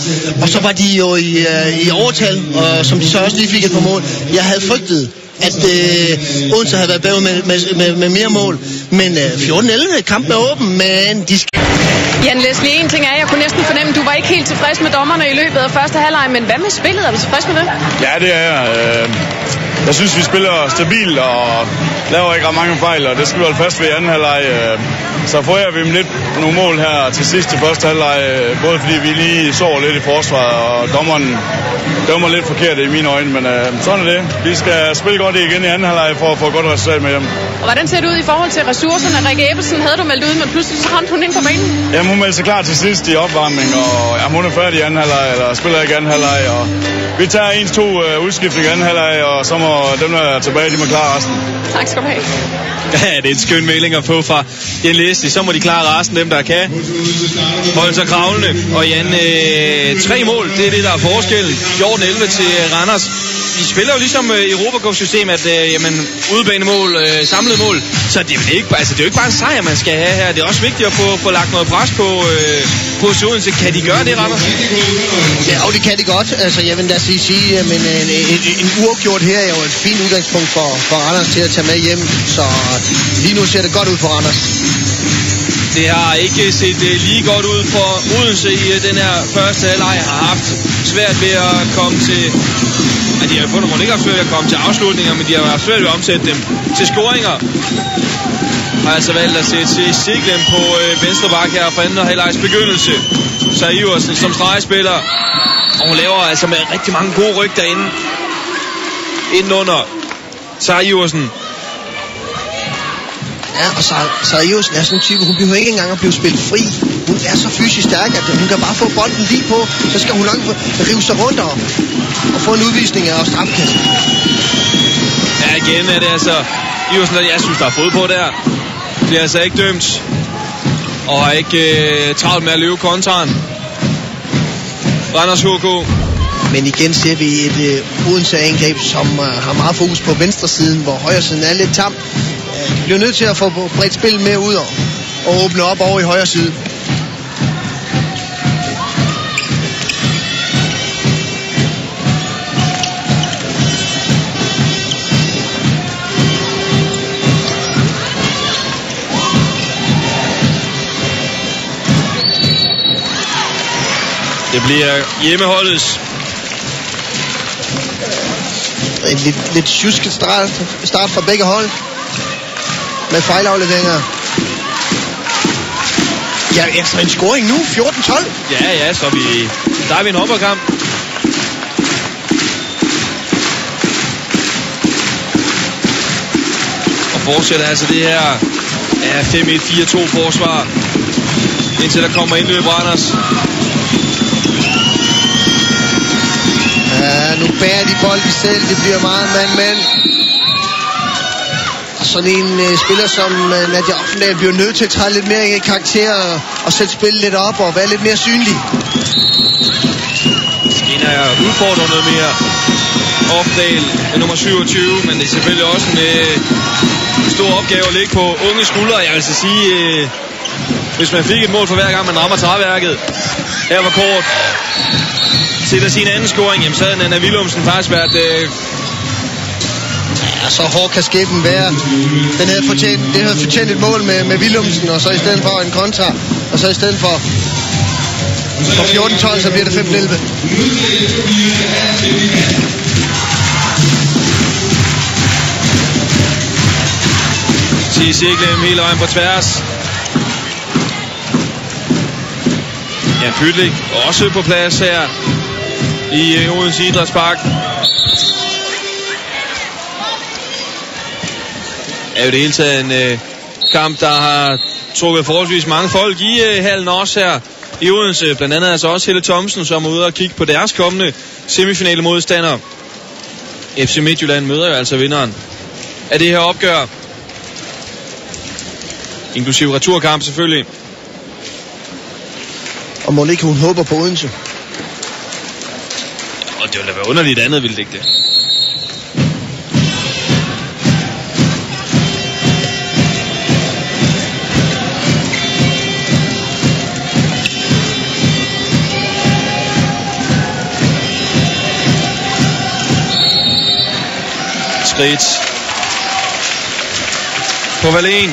Og så var de jo i overtal, og som de så også lige fik et par mål. Jeg havde frygtet, at Odense havde været bagud med mere mål. Men 14-11, kampen er åben, men de skal... Jan Leslie, en ting er, jeg kunne næsten fornemme, at du var ikke helt tilfreds med dommerne i løbet af første halvleg, men hvad med spillet? Er du tilfreds med det? Ja, det er jeg. Jeg synes, vi spiller stabilt og laver ikke ret mange fejl, og det skal vi holde fast ved i anden halvleg. Så forærer vi dem lidt nogle mål her til sidst i første halvleg, både fordi vi lige sover lidt i forsvaret, og dommeren dømmer lidt forkert i mine øjne, men sådan er det. Vi skal spille godt igen i anden halvleg for at få et godt resultat med hjem. Og hvordan ser det ud i forhold til ressourcerne? Rikke Ebbesen havde du meldt ud, men pludselig så ramte hun ind på banen. Jamen, hun meldte sig klar til sidst i opvarmning, og jamen, hun er færdig i anden halvleg, eller spiller ikke anden halvleg, og vi tager 1-2 udskiftning i anden halvleg, og så må dem der er tilbage, de må klare resten. Tak skal du have. Ja, det er en skøn melding at få fra Jan Leslie. Så må de klare resten, dem der kan holde sig kravlende. Og Jan, 3 mål, det er det, der er forskellen. 14-11 til Randers. De spiller jo ligesom Europacup-system, at jamen, udebanemål, samlet mål. Så det er jo ikke, altså, det er jo ikke bare en sejr, man skal have her. Det er også vigtigt at få lagt noget pres på Odense. Kan de gøre det, Randers? Ja, og det kan de godt. Altså, jeg vil da sige, at en uafgjort her er jo et fint udgangspunkt for Randers til at tage med hjem. Så lige nu ser det godt ud for Randers. Det har ikke set lige godt ud for Odense i den her første halvleg. Har haft svært ved at komme til... Ja, de har fundet rundt ikke haft svært ved at komme til afslutninger, men de har haft svært ved at omsætte dem til scoringer. Har altså valgt at sætte til Siglem på venstre bak her fra anden halvlegs begyndelse. Så Iversen som stregspiller. Og hun laver altså med rigtig mange gode ryg derinde. Indenunder. Så Iversen. Ja, og så Iversen er sådan en type, hun behøver ikke engang at blive spillet fri. Hun er så fysisk stærk, at hun kan bare få bolden lige på, så skal hun nok rive sig rundt og få en udvisning af strafkassen. Ja, igen er det altså Iversen, jeg synes, der er fod på der. Bliver altså ikke dømt. Og har ikke travlt med at løbe kontraen. Randers HK. Men igen ser vi et Odense-angreb, som har meget fokus på venstre siden, hvor højre siden er lidt tam. De bliver nødt til at få bredt spil mere ud og åbne op over i højre side. Det bliver hjemmeholdets. En lidt tjusket start fra begge hold. Med fejlafleveringer. Ja, efter en scoring nu. 14-12. Ja, så der er vi en håndboldkamp. Og fortsætter altså det her 5-1-4-2 forsvar. Indtil der kommer indløb Randers. Ja, nu bærer de bolden selv. Det bliver meget mand. Og sådan en spiller som Nadia Offendal bliver nødt til at træde lidt mere i karakter og sætte spillet lidt op og være lidt mere synlig. Skinner er udfordret noget mere. Offendal er nummer 27, men det er selvfølgelig også en stor opgave at ligge på unge skuldre. Jeg vil altså sige, hvis man fik et mål for hver gang man rammer træværket. Her var kort. Sætter sin anden scoring, jamen så havde Nana Willumsen faktisk været... Ja, så hård kan skæbnen være. Det havde fortjent et mål med Willumsen, og så i stedet for en kontra, og så i stedet for 14-12, så bliver det 5-11. Til Siglem hele vejen på tværs. Ja, Pytlik også på plads her i Odense Idrætspark. Er jo det hele taget en kamp, der har trukket forholdsvis mange folk i hallen også her i Odense. Blandt andet altså også Helle Thomsen, som er ude og kigge på deres kommende semifinale modstander. FC Midtjylland møder jo altså vinderen af det her opgør. Inklusive returkamp selvfølgelig. Og må ikke hun håber på Odense. Og det ville da være underligt andet, ville det ikke det? Skridt på Wallén.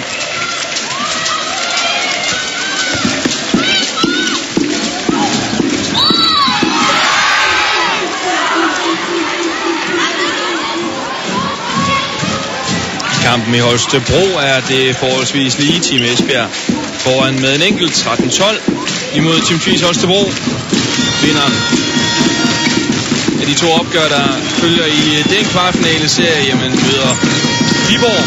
Kampen i Holstebro er det forholdsvis lige Team Esbjerg foran med en enkelt 13-12 imod Team Tvis Holstebro. Vinderen af de to opgør, der følger i den kvartfinale serie, jamen møder Viborg.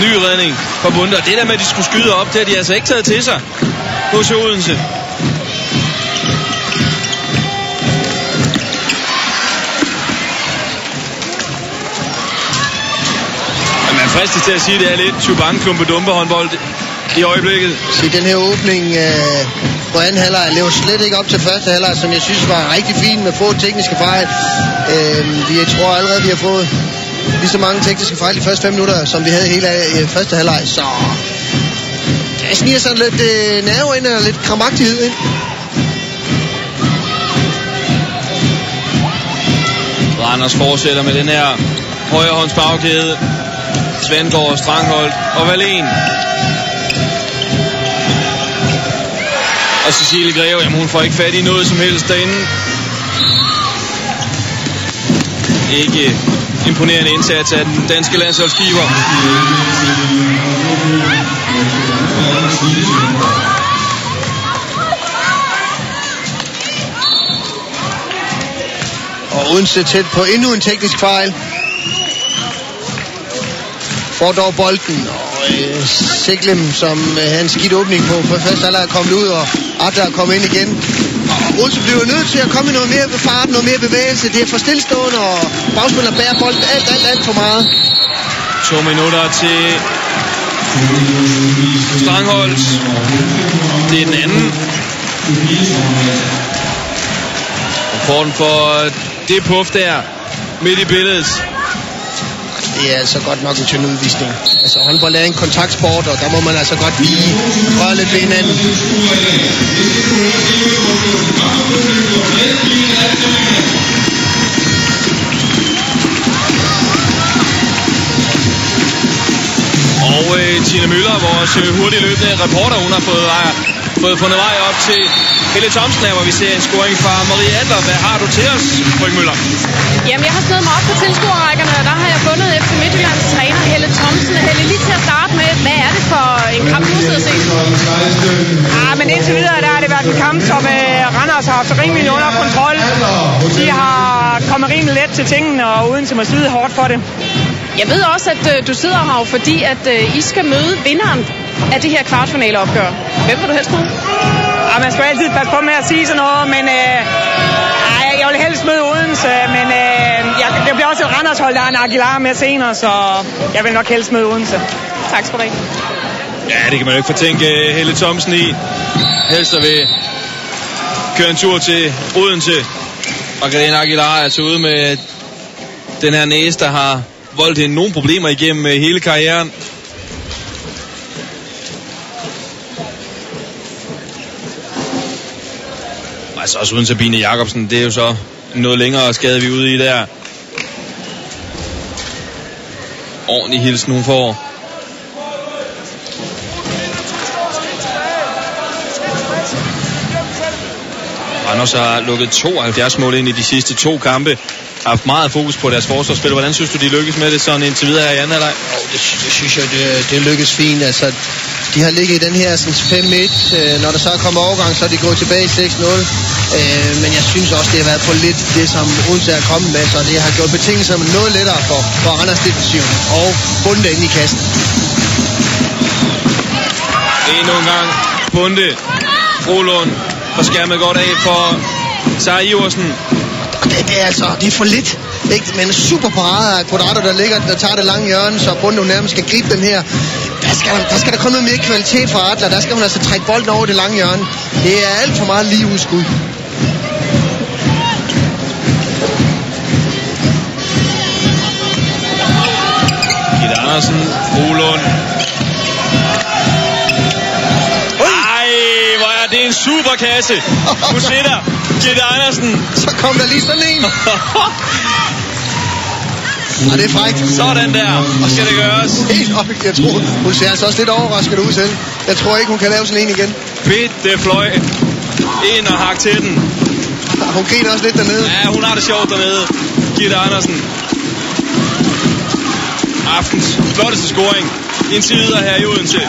Ny redning for Bunde, og det der med, at de skulle skyde op, det har de altså ikke taget til sig hos Odense. fristes til at sige, at det er lidt Chubank-klumpe-dumpe håndbold i øjeblikket. Så den her åbning på anden halvleg lever slet ikke op til første halvleg, som jeg synes var rigtig fint med få tekniske fejl. Jeg tror allerede, vi har fået lige så mange tekniske fejl de første 5 minutter, som vi havde hele første halvleg. Så der sniger sådan lidt nerve ind og lidt kramagtighed ind. Randers fortsætter med den her højrehåndsbagkæde. Svendgaard, Strangholt og Wallin. Og Cecilie Greve, jamen hun får ikke fat i noget som helst derinde. Ikke imponerende indsats af den danske landsholdskeeper. Og Odense tæt på endnu en teknisk fejl. Får dog bolden, og Siglem, som havde en skidt åbning på første halvleg, er kommet ud, og Adler er kommet ind igen. Og Odense bliver nødt til at komme i noget mere fart, noget mere bevægelse. Det er for stillestående, og bagspiller bærer bolden alt for meget. 2 minutter til Strangholt. Det er den anden. Får den for det puff der midt i billedet. Det er altså godt nok en tynd udvisning. Altså håndbold er en kontaktsport, og der må man altså godt lige røre lidt ved hinanden. Og Tina Møller, vores hurtigløbende reporter, hun har fået fundet vej op til Helle Thomsen her, hvor vi ser en scoring fra Marie Adler. Hvad har du til os, Frøken Møller? Jamen, jeg har snedet mig op på tilskuerrækkerne, og der har jeg fundet FC Midtjyllands træner Helle Thomsen. Helle, lige til at starte med, hvad er det for en kamp, du sidder og set? Men indtil videre, der har det været en kamp, som Randers har haft rimelig under kontrol. De har kommet rimelig let til tingene, og uden til at slide hårdt for det. Jeg ved også, at du sidder her, fordi at I skal møde vinderen af det her kvartfinaleopgør. Hvem vil du helst møde? Man skal altid passe på med at sige sådan noget, men jeg vil helst møde Odense, men det bliver også et Randers-hold, der er en Aguilar med senere, så jeg vil nok helst møde Odense. Tak skal du have. Ja, det kan man jo ikke fortænke Helle Thomsen i. Helst vil køre en tur til Odense. Og Karina Aguilar er altså ude med den her næse, der har voldt hende nogle problemer igennem hele karrieren. Altså også uden Sabine Jacobsen, det er jo så noget længere skade, vi er ude i der. Ordentlig hilsen hun får. Randers har lukket 72 mål ind i de sidste 2 kampe. Har haft meget fokus på deres forsvarsspil. Hvordan synes du, de lykkes med det sådan indtil videre her i anden halvleg? Det synes jeg, det lykkes fint. Altså, de har ligget i den her 5-1. Når der så er kommet overgang, så er de gået tilbage i 6-0. Men jeg synes også, det har været for lidt det, som Odense er kommet med. Så det har gjort betingelserne noget lettere for Randers defensiven. Og Bunde ind i kassen. Endnu en gang Bunde. Rolund får skærmet godt af for Sara Iversen. Det er altså, det er for lidt. Ikke? Men en super parade af Quadrado, der tager det lange hjørne, så Bunde nærmest skal gribe den her. Der skal der komme noget mere kvalitet fra Adler. Der skal hun altså trække bolden over det lange hjørne. Det er alt for meget lige udskud. Gitte Andersen, Rolund. Det er en superkasse. Du sidder, Gitte Andersen. Så kom der lige sådan en. Og det er frækt. Sådan der. Og skal det gøres? Helt op. Jeg tror, hun ser altså også lidt overrasket ud selv. Jeg tror ikke, hun kan lave sådan en igen. Bitte fløj. Ind og hak til den. Hun griner også lidt dernede. Ja, hun har det sjovt dernede. Gitte Andersen. Aftens flotteste scoring indtil videre her i Odense.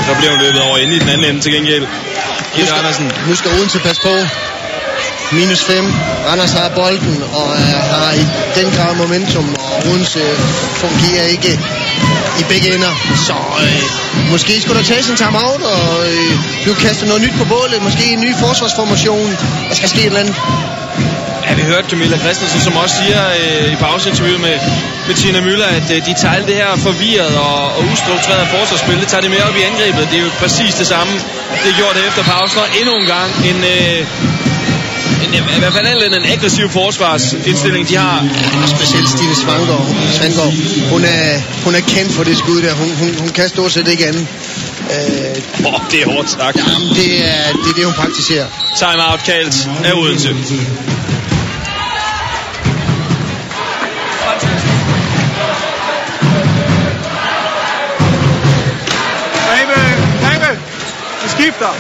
Så bliver hun løbet over inde i den anden ende til gengæld. Gitte Andersen. Nu skal Odense passe på. -5. Randers har bolden og har i den grad momentum, og Odense fungerer ikke i begge ender. Så Måske skulle der tages en timeout og blive kastet noget nyt på bålet. Måske en ny forsvarsformation. Der skal ske et eller andet. Ja, vi hørte Camilla Christensen, som også siger i pauseinterviewet med Tina Müller, at de tager alt det her forvirret og ustruktureret forsvarsspil. Det tager det med op i angrebet. Det er jo præcis det samme. Det gjorde det efter pausen, og endnu en gang i hvert fald en aggressiv forsvarsindstilling, de har. Ja, specielt Stine Svanggaard. Hun er kendt for det skud der. Hun kan stort set ikke andet. Det er hårdt sagt. Jamen, det er det, hun praktiserer. Timeout kaldt af Odense. Vi skifter.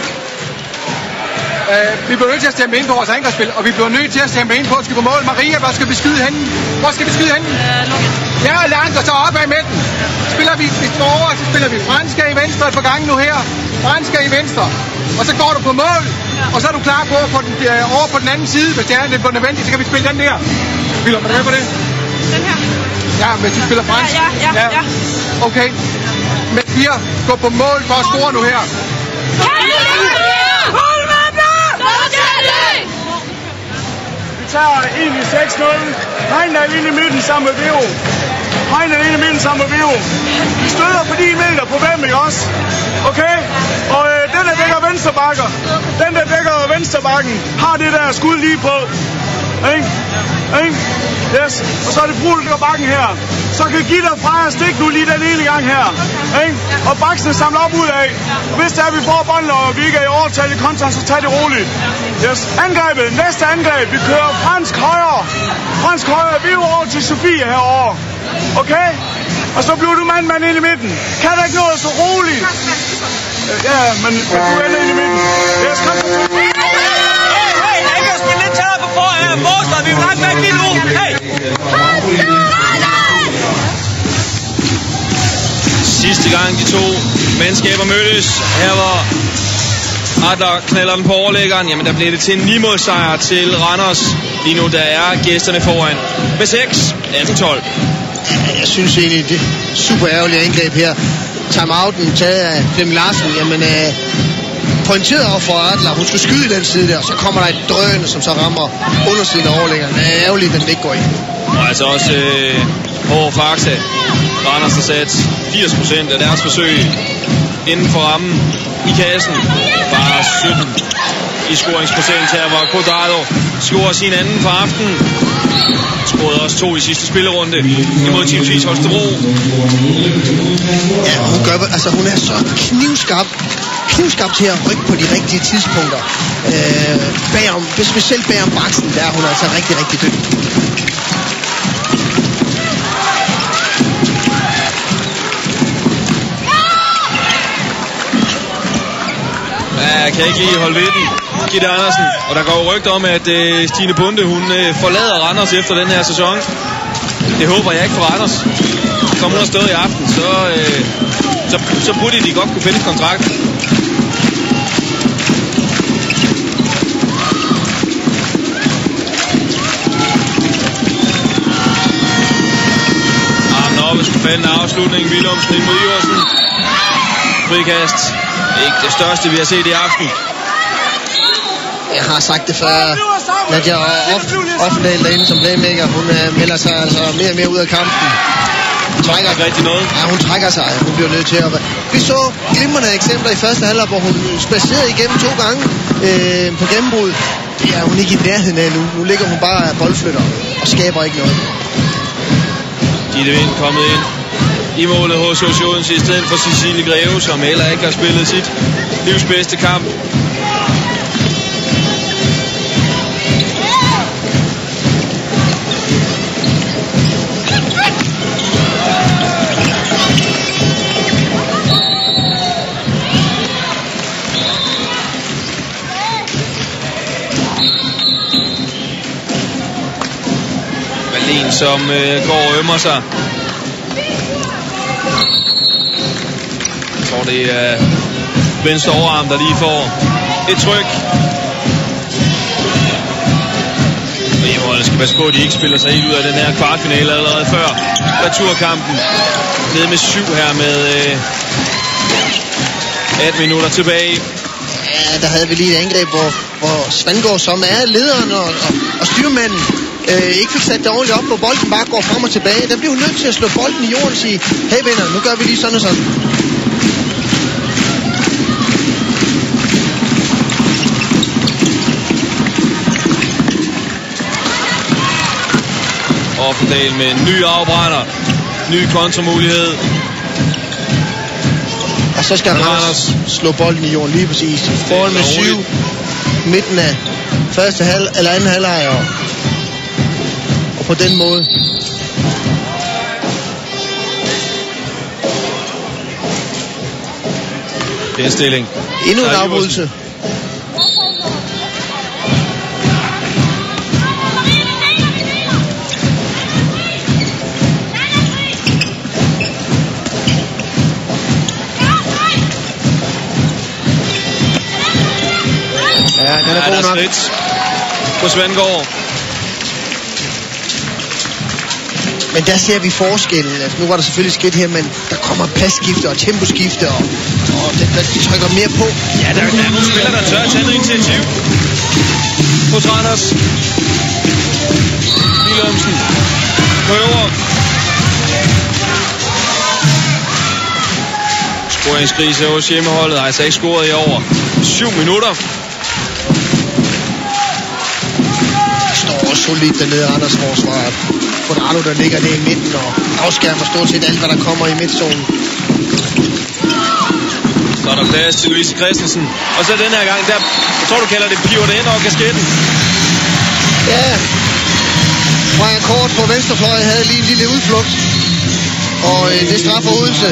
Vi bliver nødt til at stemme ind på vores angrebsspil, og vi bliver nødt til at stemme ind på at skyde på mål. Maria, hvor skal vi skyde henne? Ja, langt, og så opad i midten. Spiller vi over, så spiller vi franske i venstre et par gange nu her. Franske i venstre. Og så går du på mål, og så er du klar på at få den over på den anden side. Hvis det er nødvendigt, så kan vi spille den der. Spiller man med på det? Den her? Ja, hvis du spiller fransk. Ja. Okay. Men Pia, gå på mål for at score nu her. Vi tager egentlig 6-0. Heindal ind i midten sammen med Vero. Vi støder på 9 meter på hvem, ikke også? Okay? Og den der dækker venstrebakken, har det der skud lige på. Ikke? Yes. Og så er det Brul, der bakken her. Så kan Gitter Freja stikke nu lige den ene gang her. Ikke? Og Baksen samler op ud af. Og hvis der vi får bolden, og vi ikke er i overtal i kontra, så tag det roligt. Yes. Angrebet, næste angreb. Vi kører fransk højre. Vi er over til Sofie herovre. Okay? Og så bliver du mand ind i midten. Kan der ikke noget så roligt? Ja, men du ender ind i midten. Yes, kom så. Hey, jeg kan spille lidt tættere på forsvaret. Vi er langt med at give nu. Hey! Sidste gang de to mandskaber mødtes, her var Adler knalder den på overlæggeren, jamen der blev det til en 9-målsejr til Randers. Lige nu der er gæsterne foran med 6, 18-12. Jeg synes egentlig, det er super ærgerligt angreb her. Timeouten taget af Flemming Larsen, jamen pointeret over for Adler. Hun skulle skyde i den side der, og så kommer der et drøn, som så rammer undersiden af overlæggeren. Det er ærgerligt, at den ikke går ind. Og altså også over Fakta. Randers har sat 80% af deres forsøg inden for rammen i kassen. Bare 17 i scoringsprocent her, hvor Quadrado scorer sin anden for aftenen. Scorede også 2 i sidste spillerunde imod Team Tvis Holstebro. Ja, hun er så knivskarp til at rykke på de rigtige tidspunkter. Specielt bagom Baksen, der er hun altså rigtig, rigtig dygtig. Ja, jeg kan ikke lige holde ved den, Gitte Andersen. Og der går rygter om, at Stine Bunde, hun forlader Randers efter den her sæson. Det håber jeg ikke for Randers. Som hun har stået i aften, så burde de godt kunne finde kontrakt. Armen oppe, skulle falde en afslutning. Willumsen ind mod Iversen. Frikast. Ikke det største, vi har set i aften. Jeg har sagt det før, Nadia Offendal derinde som playmaker. Hun melder sig altså mere og mere ud af kampen. Hun trækker ikke rigtig noget. Ja, hun trækker sig. Hun bliver nødt til at... Vi så glimrende eksempler i første halvleg, hvor hun spacerede igennem 2 gange på gennembrud. Det er hun ikke i nærheden af nu. Nu ligger hun bare boldflytter og skaber ikke noget. Gitte Vind kommet ind i målet hos Odense i stedet for Cecilie Greve, som heller ikke har spillet sit livs bedste kamp. Wallin, som går og ømmer sig. Jeg tror, det er venstre overarm, der lige får et tryk. Og hjemmeholdet skal passe på, at de ikke spiller sig helt ud af den her kvartfinale allerede før returkampen. Nede med 7 her med 18 minutter tilbage. Ja, der havde vi lige et angreb, hvor Svendgaard, som er lederen og styrmanden, ikke fik sat det ordentligt op, hvor bolden bare går frem og tilbage. Der bliver hun nødt til at slå bolden i jorden og sige, hey venner, nu gør vi lige sådan og sådan. Offendal med en ny afbrænder. Ny kontramulighed. Og så skal Randers slå bolden i jorden lige præcis. Foran med 7. Midten af anden halvleg. Og på den måde. Det er en stilling. Endnu en afbrydelse. Ja, den er god nok. Skridt på Svendgaard. Men der ser vi forskellen. Altså, nu var der selvfølgelig skridt her, men der kommer passkifte og temposkifte, og de trykker mere på. Ja, der er nogle spillere, der tør at tage noget initiativ. Hos Randers. Willumsen prøver. Scoringskrise hos hjemmeholdet. Har altså ikke scoret i over 7 minutter. Står solidt dernede Randers forsvaret. Quadrado, der ligger der i midten og afskærmer stort set alt, hvad der kommer i midtzonen. Så er der plads til Louise Christensen. Og så den her gang, der, jeg tror du kalder det piver det ind over kasketten. Ja. Freja Kort på venstrefløj havde lige en lille udflugt. Og det straffer Odense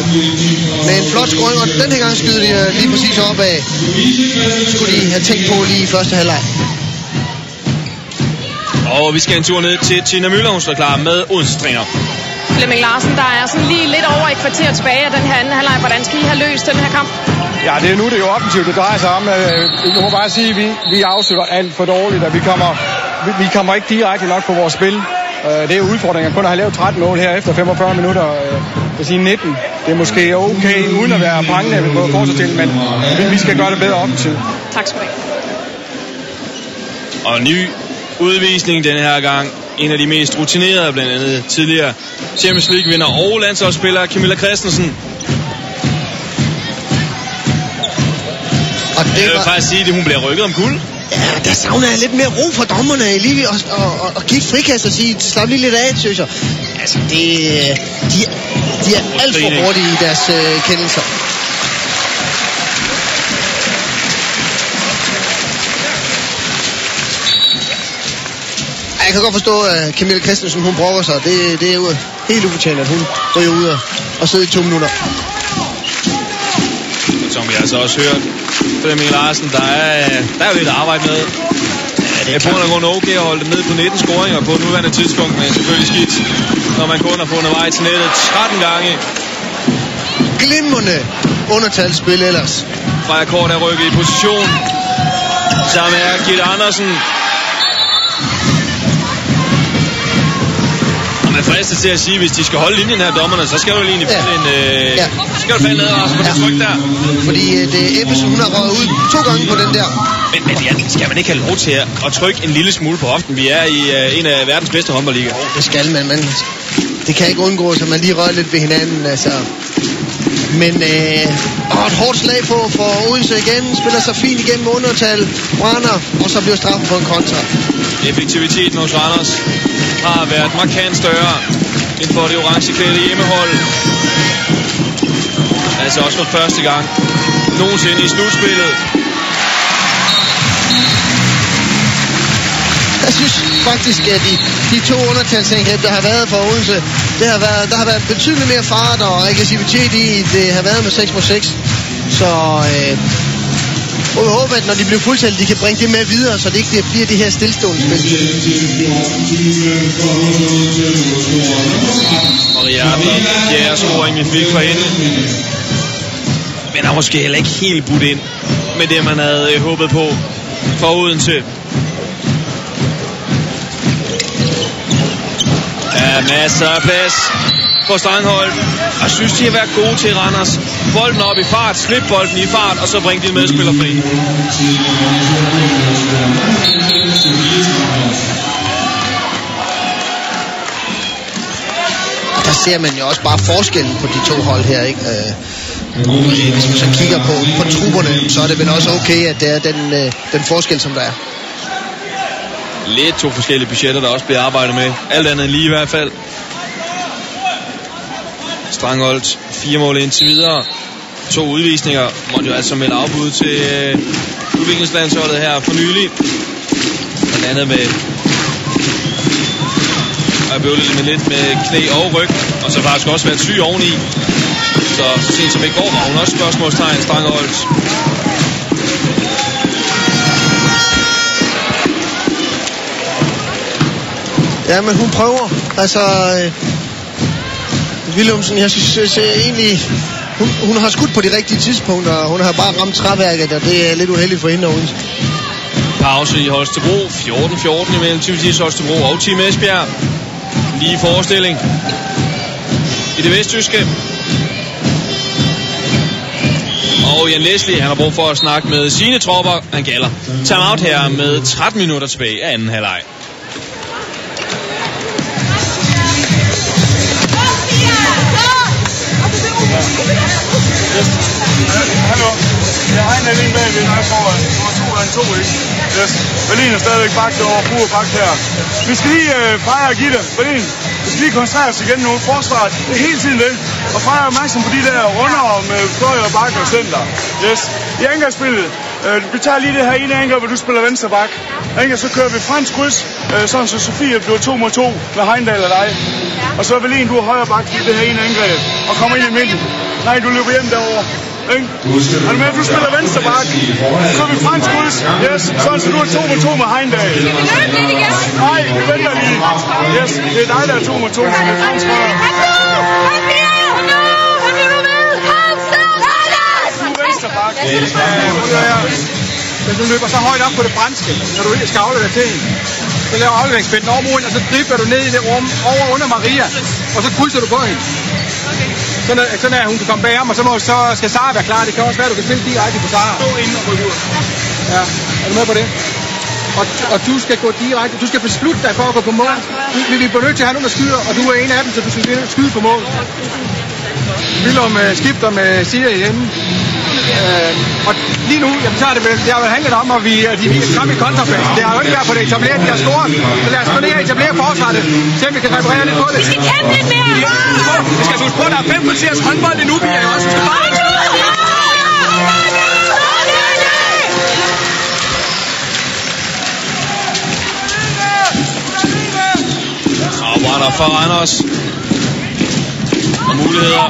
med en flot scoring, og den her gang skyder de lige præcis opad. Skulle de have tænkt på lige i første halvleg. Og vi skal en tur ned til Tina Müller, hun står klar med Odense-træner. Flemming Larsen, der er sådan lige lidt over et kvarter tilbage af den her anden halvleg. Hvordan skal I have løst den her kamp? Ja, det er nu, det er jo offensivt, det drejer sig om. Jeg må bare sige, at vi afslutter alt for dårligt, og vi kommer ikke direkte nok på vores spil. Det er jo udfordringen. Kun at have lavet 13 mål her efter 45 minutter. Jeg vil sige 19. Det er måske okay, uden at være prangende på forsvar til, men vi skal gøre det bedre offensivt. Tak skal du have. Og ny udvisning den her gang. En af de mest rutinerede, blandt andet tidligere Champions League-vinder og landsholdsspiller Camilla Christensen. Og det jeg vil faktisk sige, at hun bliver rykket om kul. Ja, der savner jeg lidt mere ro fra dommerne lige og give et frikast og sige, slap lige lidt af, synes jeg. Altså, de er alt for hurtige i deres kendelser. Jeg kan godt forstå, at Camilla Christensen, hun brokker sig. Det er jo helt ufortjent, at hun ryger ud og sidder i 2 minutter. Som vi altså også hørt, Flemming Larsen, der er jo lidt at arbejde med. Ja, det er på grund af okay at holde dem ned på 19 scoringer på nuværende tidspunkt, men selvfølgelig skidt, når man kun har fundet vej til nettet 13 gange. Glimrende undertalsspil ellers. Freja Kort er rykket i position. Sammen er Gitte Andersen. Man fristes til at sige, hvis de skal holde linjen her, dommerne, så skal du egentlig skal du falde ned og på det tryk der. Fordi det Ebbesen, hun har røget ud 2 gange på den der. Men ja, skal man ikke have lov til at trykke en lille smule på hoften? Vi er i en af verdens bedste håndboldliga. Det skal man, men det kan ikke undgås, at man lige rører lidt ved hinanden. Altså. Men et hårdt slag på for Odense igen. Spiller sig fint igennem undertal. Brænder, og så bliver straffen på en kontra. Effektiviteten hos Randers har været markant større end for det orange-klædte hjemmehold. Altså også for første gang nogensinde i slutspillet. Jeg synes faktisk, at de 2 undertalsangreb, der har været for Odense, der har været betydeligt mere fart og aggressivitet i, det har været med 6 mod 6. Så og jeg håber, at når de bliver fuldtallet, de kan bringe det med videre, så det ikke bliver det her stillestående spil. Maria Arvin, fjerde scoring, vi fik for hende. Men har måske heller ikke helt budt ind med det, man havde håbet på for Odense. Ja, masser af plads for Strangholt. Jeg synes, de har været gode til Randers. Bolden op i fart, slip bolden i fart, og så bring de medspiller fri. Der ser man jo også bare forskellen på de to hold her, ikke? Hvis man så kigger på trupperne, så er det vel også okay, at det er den forskel, som der er. Lidt to forskellige budgetter, der også bliver arbejdet med. Alt andet end lige i hvert fald. Strangholt 4 mål indtil videre. 2 udvisninger. Måtte jo altså melde afbud til udviklingslandsholdet her for nylig. Blandt andet med at bøvle lidt med knæ og ryg. Og så faktisk også været syg oveni. Så sent som i går var hun også spørgsmålstegn Strangholt. Ja, men hun prøver. Altså, Willumsen, jeg synes egentlig, hun har skudt på de rigtige tidspunkter, og hun har bare ramt træværket, og det er lidt uheldigt for hende Odense. Pause i Holstebro. 14-14 imellem Team Holstebro og Team Esbjerg. Lige forestilling i det vesttyske. Og Jan Leslie, han har brug for at snakke med sine tropper. Han gælder timeout her med 13 minutter tilbage af anden halvleg. Hallo. Jeg har en alene bag ved mig foran. Det var 2 ikke? Yes. Berlin er stadigvæk bagt over pur bagt her. Vi skal lige fejre og give det. Berlin, vi skal lige koncentrere os igen nu. Forsvaret, det er hele tiden det. Og fejre opmærksom på de der runder med fløj og bakke og center. Yes. I angrebsspillet, vi tager lige det her ene angreb, hvor du spiller venstre bak. Så kører vi fransk kryds, sådan så Sofie bliver 2 mod 2 med Heindal og dig. Og så er Berlin, du er højre bak i det her ene angreb. Og kommer ind i midten. Nej, du løber hjem derovre. Ikke? Er du med, du spiller venstre bak? Så er vi fransk kryds. Yes, sådan så du er 2 mod 2 med Heindal. Nej, vi venter lige. Yes, det er dig, der er 2 mod 2 med fransk kryds. Hvis du løber så højt op på det franske, når du ikke skal aflevere til hende, så laver afleveringsspænden over moren, og så dribler du ned i det rum over under Maria, og så krydser du på hende. Sådan at hun kan komme bag ham, og så skal Sara være klar. Det kan også være, at du kan spille direkte på Sara. Stå inden og rykke ud. Ja, er du med på det? Og du skal gå direkte. Du skal beslutte dig for at gå på mål. Vi bliver nødt til at have nogen, der skyder, og du er en af dem, så du skal skyde på mål. Willum skifter med Sia hjemme. Og lige nu, jamen, så er det har jo handlet om, at vi kan komme i kontrafasen. Det har jo ikke været på det etableret, de har scoret. Så lad os gå ned og etablere forsvaret, så vi kan reparere lidt på det. Vi skal kæmpe lidt mere! Vi skal huske på, at der er 5 kvarters håndbold i Nubia også. Og brænder for Randers. Og muligheder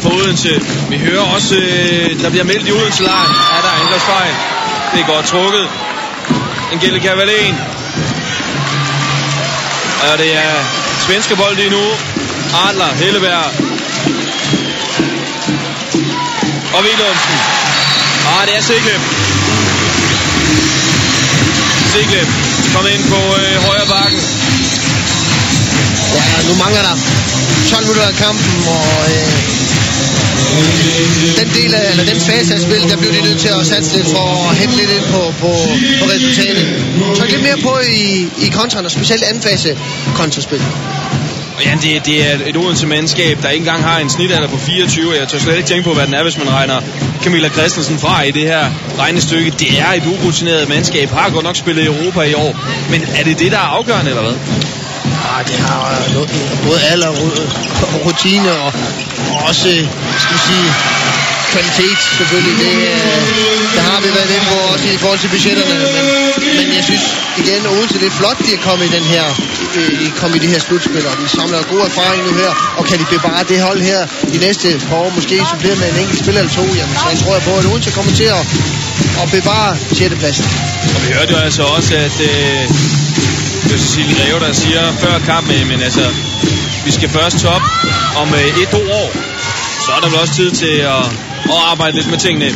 for Odense. Vi hører også, der bliver meldt i Odense-lejren. Ja, der er angrebsfejl. Det er godt trukket. Angelica Wallén. Og det er svenske bold lige nu. Adler, Helleberg. Og Willumsen. Det er Siglem. Siglem kom ind på højre bakken. Ja, nu mangler der 12 minutter af kampen, og den fase af spil, der blev de nødt til at satse lidt for at hente lidt ind på resultatet. Tryk lidt mere på i kontraen, og specielt anden fase kontraspil. Ja, det er et Odense-mandskab, der ikke engang har en snitalder på 24. Jeg tør slet ikke tænke på, hvad den er, hvis man regner Camilla Christensen fra i det her regnestykke. Det er et urutineret mandskab, har godt nok spillet i Europa i år. Men er det det, der er afgørende, eller hvad? Ja, det har både alder og rutine, og også, skal vi sige, kvalitet selvfølgelig. Det har vi været inde på også i forhold til budgetterne, men jeg synes igen, Odense, det er flot, de er kommet i den her, kommet i det her slutspil, og de samler god erfaring nu her, og kan de bevare det hold her de næste par år, måske supplere med en enkelt spiller eller 2, jamen så tror jeg på, at Odense kommer til at bevare 6. pladsen. Og vi hørte jo altså også, at det er Cecilie Greve, der siger før kampen, men altså, vi skal først top om 1-2 år, så er der vel også tid til at arbejde lidt med tingene.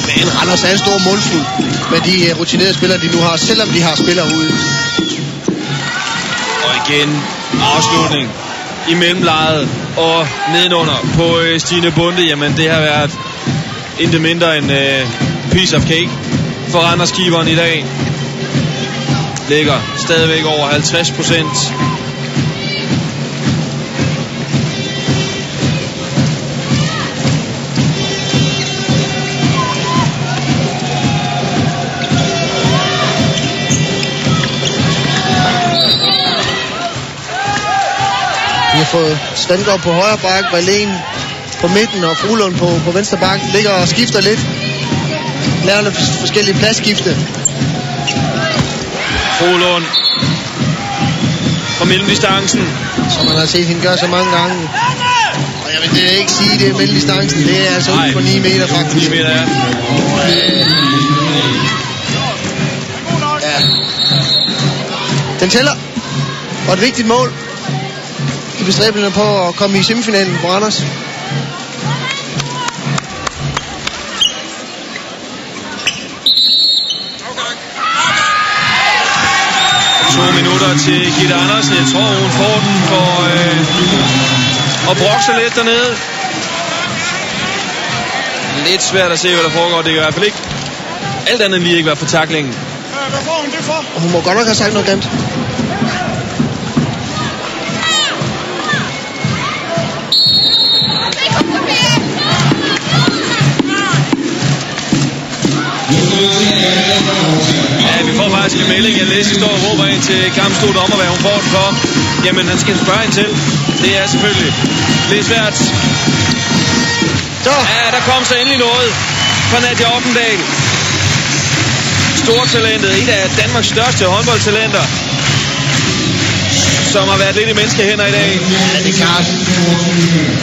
Men Randers er en stor målfuld med de rutinerede spillere, de nu har, selvom de har spillere ude. Og igen, afslutning i mellemlejet og nedenunder på Stine Bunde, jamen det har været intet mindre end piece of cake for Randers-keeperen i dag. Ligger stadigvæk over 50%. Vi har fået Svendgaard på højre bak, Valen på midten og Fuglund på venstre bak. Ligger og skifter lidt. Laver nogle forskellige pladsskifte. Fuglund fra mellemdistancen, som man har set hende gøre så mange gange. Og jeg vil ikke sige, det er mellemdistancen. Det er altså ude på 9 meter faktisk. 9 meter, ja. Ja. Den tæller. Og et vigtigt mål i bestræbelserne på at komme i semifinalen på Randers. Minutter til Gitte Andersen. Jeg tror, hun får den for at brokse lidt dernede. Lidt svært at se, hvad der foregår. Det kan i hvert fald ikke alt andet end lige ikke være for taklingen. Hvad får hun det for? Hun må godt nok have sagt noget grimt. Ja, vi får faktisk en melding. Jeg læser, står og råber ind til kampstue dommer, hvad hun får den for. Jamen, han skal spørge hende til. Det er selvfølgelig lidt svært. Ja, der kom så endelig noget fra Nadia Oppendal. Stortalentet, et af Danmarks største håndboldtalenter, som har været lidt i menneskehænder i dag. Ja, det er klart.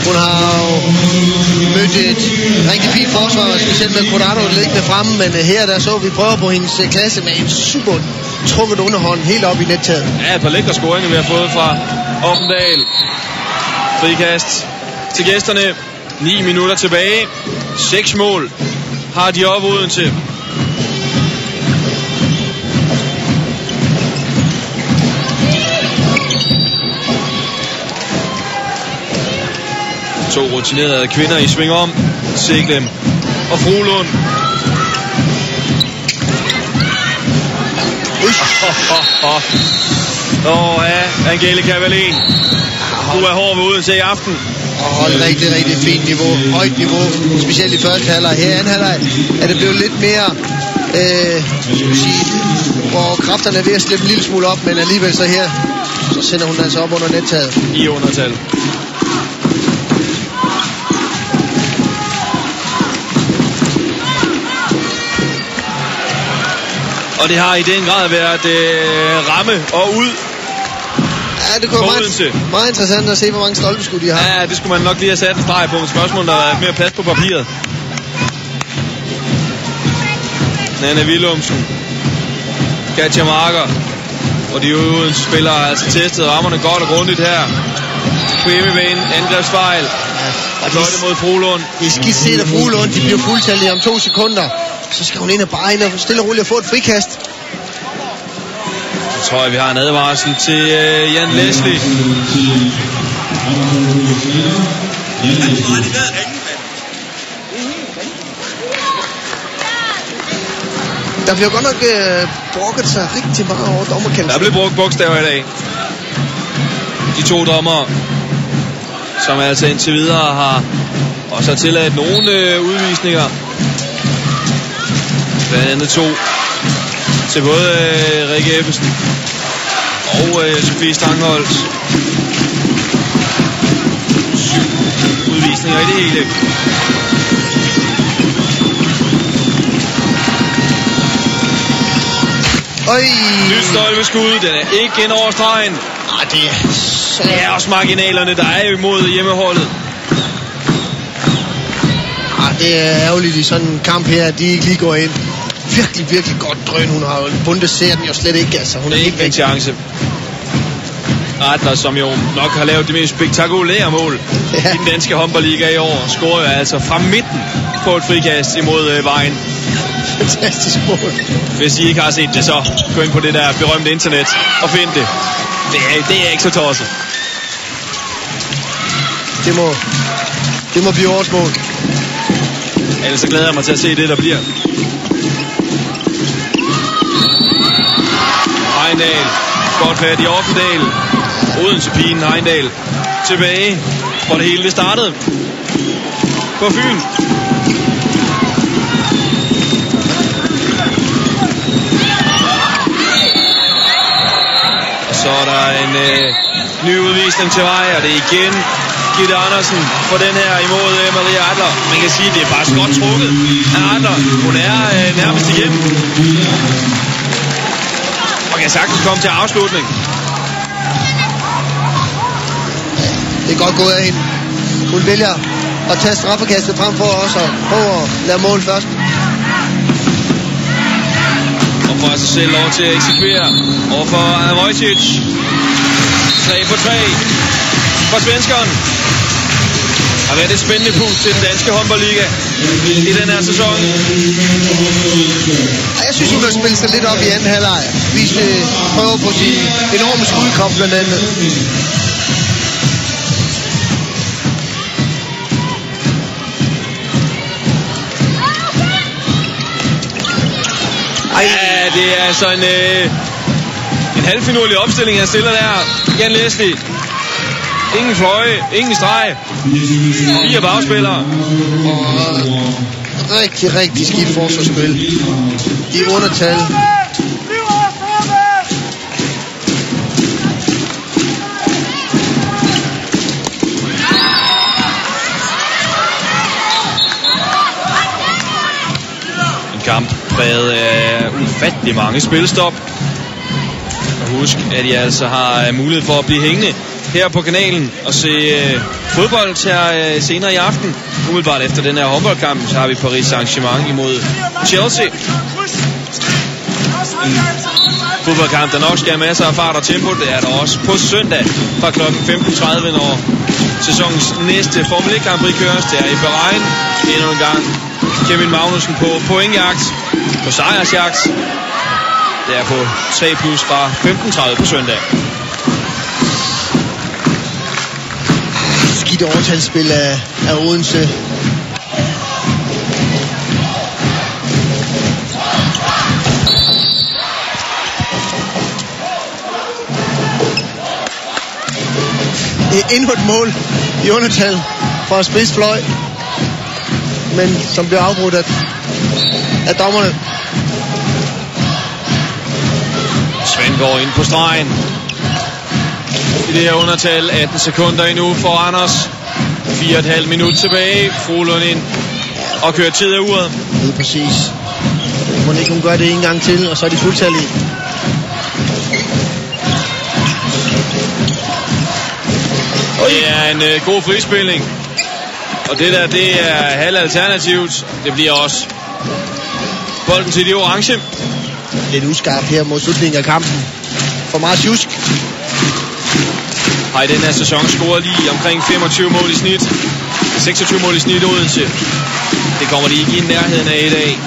Hun har jo mødt et rigtig fint forsvar, specielt med Corrado liggende fremme, men her der så vi prøver på hendes klasse med en super trukket underhånd helt op i nettaget. Ja, et par lækre scoringer, vi har fået fra Oppendal. Frikast til gæsterne. 9 minutter tilbage. 6 mål har de op Odense. To rutinerede kvinder i sving om. Siglem og Fuglund. Ja, Angelica Wallin. Du er hård ved Odense i aften. Og et rigtig, rigtig fint niveau. Højt niveau. Specielt i første halvleg. Her i anden halvleg er det blevet lidt mere hvor kræfterne er ved at slippe en lille smule op, men alligevel så her så sender hun altså op under nettaget. I undertal. Og det har i den grad været ramme og ud. Ja, det kunne være meget interessant at se, hvor mange stolpeskud de har. Ja, det skulle man nok lige have sat en streg på. Et spørgsmål, der er mere plads på papiret. Nanne Willumsen. Katja Marker. Og de øvrige spillere har altså testet rammerne godt og grundigt her. Kvemebane, angrebsfejl. Og fløjte mod Fuglund. Det er skidt set af Fuglund. De bliver fuldtallige om 2 sekunder. Så skal hun ind og bare ind og stille og roligt få et frikast. Så tror jeg, vi har en advarsel til Jan Leslie. Der bliver godt nok brokket sig rigtig meget over dommerkendelsen. Der bliver brugt bogstaver i dag. De 2 dommere, som altså indtil videre har også tilladt nogle udvisninger. Blandt andet 2 til både Rikke Ebbesen og Sofie Stangholt. 7 udvisninger i det hele. Nyt stolpeskud, den er ikke ind over stregen. Det er også marginalerne, der er imod hjemmeholdet. Det er ærgerligt i sådan en kamp her, at de ikke lige går ind. Virkelig, virkelig godt drøn. Hun har jo Bunde ser den jo slet ikke. Altså, hun det er ikke en chance. Adler, som jo nok har lavet det mest spektakulære mål i den danske håndboldliga i år, scorer altså fra midten på et frikast imod Vejen. Fantastisk mål. Hvis I ikke har set det, så gå ind på det der berømte internet og find det. Det er ikke så tosset. Det må blive årets mål. Ellers så glæder jeg mig til at se det, der bliver. Heindal. Godt fat i Offendal. Odense pigen Heindal. Tilbage, hvor det hele startede. På Fyn. Og så er der en ny udvisning til vej, og det er igen Gitte Andersen på den her imod Maria Adler. Man kan sige, at det er faktisk godt trukket af Adler. Hun er nærmest igennem. Og kan sagtens komme til afslutning. Det er godt gået af hende. Hun vælger at tage straffekastet frem for os og prøve at lave mål først. Og får sig selv lov til at eksekvere overfor Wojcic. 3 på 3 for svenskeren. Har været et spændende punkt til den danske håndboldliga i den her sæson. Jeg synes, hun har spillet sig lidt op i anden halvleg. Viste prøver på sin enorme skudkamp blandt andet. Ja, det er altså en halvfinurlig opstilling, han stiller der. Jan Leslie. Ingen fløje, ingen streg. 4 bagspillere. Og rigtig skidt forsvarsspil. I undertal. En kamp præget af ufattelig mange spilstop. Og husk, at I altså har mulighed for at blive hængende her på kanalen og se fodbold her senere i aften. Umiddelbart efter den her håndboldkamp, så har vi Paris Saint-Germain imod Chelsea. En fodboldkamp, der nok skal have masser af fart og tempo. Det er der også på søndag fra kl. 15.30, når sæsonens næste Formel 1 Grand Prix køres. Det er i Bahrain. Endnu en gang Kevin Magnussen på pointjagt, på sejrsjagt. Det er på 3+ fra 15.30 på søndag. Skidt overtalsspil af Odense. Endnu et mål i undertal fra spidsfløj, men som bliver afbrudt af dommerne. Svend går ind på stregen. I det her undertal 18 sekunder endnu for Anders. 4,5 minut tilbage. Frohlund ind og kører tid af uret. Det er præcis. Må ikke hun gøre det en gang til, og så er de fuldtallige. Det er en god frispilning. Og det der, det er halvalternativt. Det bliver også bolden til de orange. Lidt uskarp her mod slutningen af kampen. For meget tjusk. Har i den her sæson scoret lige omkring 25 mål i snit. 26 mål i snit Odense. Det kommer de ikke i nærheden af i dag.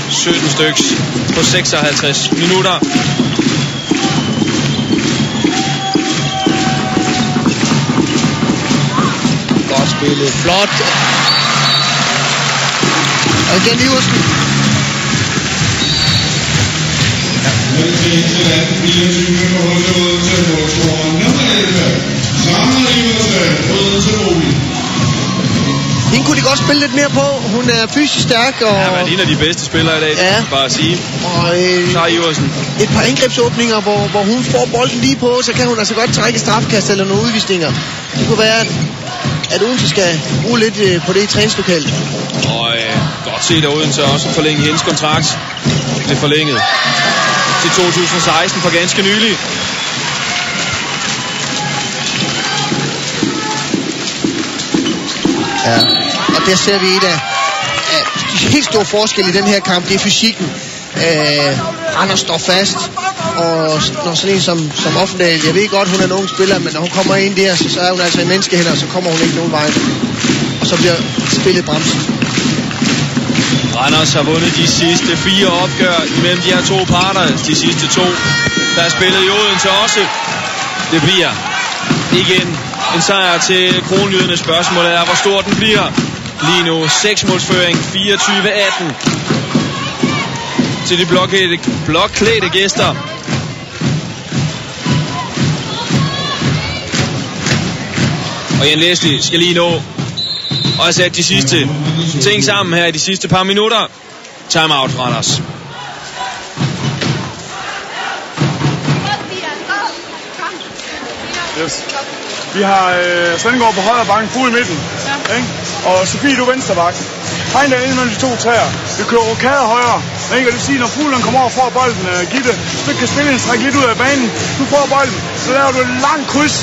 17 styks på 56 minutter. Godt spillet. Flot. Og igen Iversen. Hende kunne de godt spille lidt mere på. Hun er fysisk stærk. Og ja, men en af de bedste spillere i dag, ja. Bare at sige. Og et par angrebsåbninger, hvor hun får bolden lige på, så kan hun altså godt trække straffekast eller nogle udvisninger. Det kunne være, at Odense skal bruge lidt på det i træningslokalet. Og godt set, at Odense også forlænge hendes kontrakt. Det forlænget til 2016 for ganske nylig. Ja, og der ser vi et af de helt store forskelle i den her kamp. Det er fysikken. Anders står fast, og når sådan en som Offendal, jeg ved godt, hun er en ung spiller, men når hun kommer ind der, så er hun altså i menneskehænder, så kommer hun ikke nogen vej. Og så bliver spillet bremset. Randers har vundet de sidste 4 opgør imellem de her to parter. De sidste 2, der er spillet i Odense også. Det bliver igen en sejr til Kronjyderne. Spørgsmålet er, hvor stor den bliver. Lige nu 6-målsføring, 24-18 til de blokklædte gæster. Og Jan Leslie skal lige nå og sætte de sidste ting sammen her i de sidste par minutter. Timeout fra Randers. Yes. Vi har Svendgaard på højre bakken, Fugl i midten, ja. Og Sofie, du venstre bak. Hegn ind mellem de to træer. Vi kører rokade højre. Og det vil sige, når Fuglen kommer over for bolden, Gitte, så kan spille en stræk lidt ud af banen. Du får bolden, så laver du en lang kryds,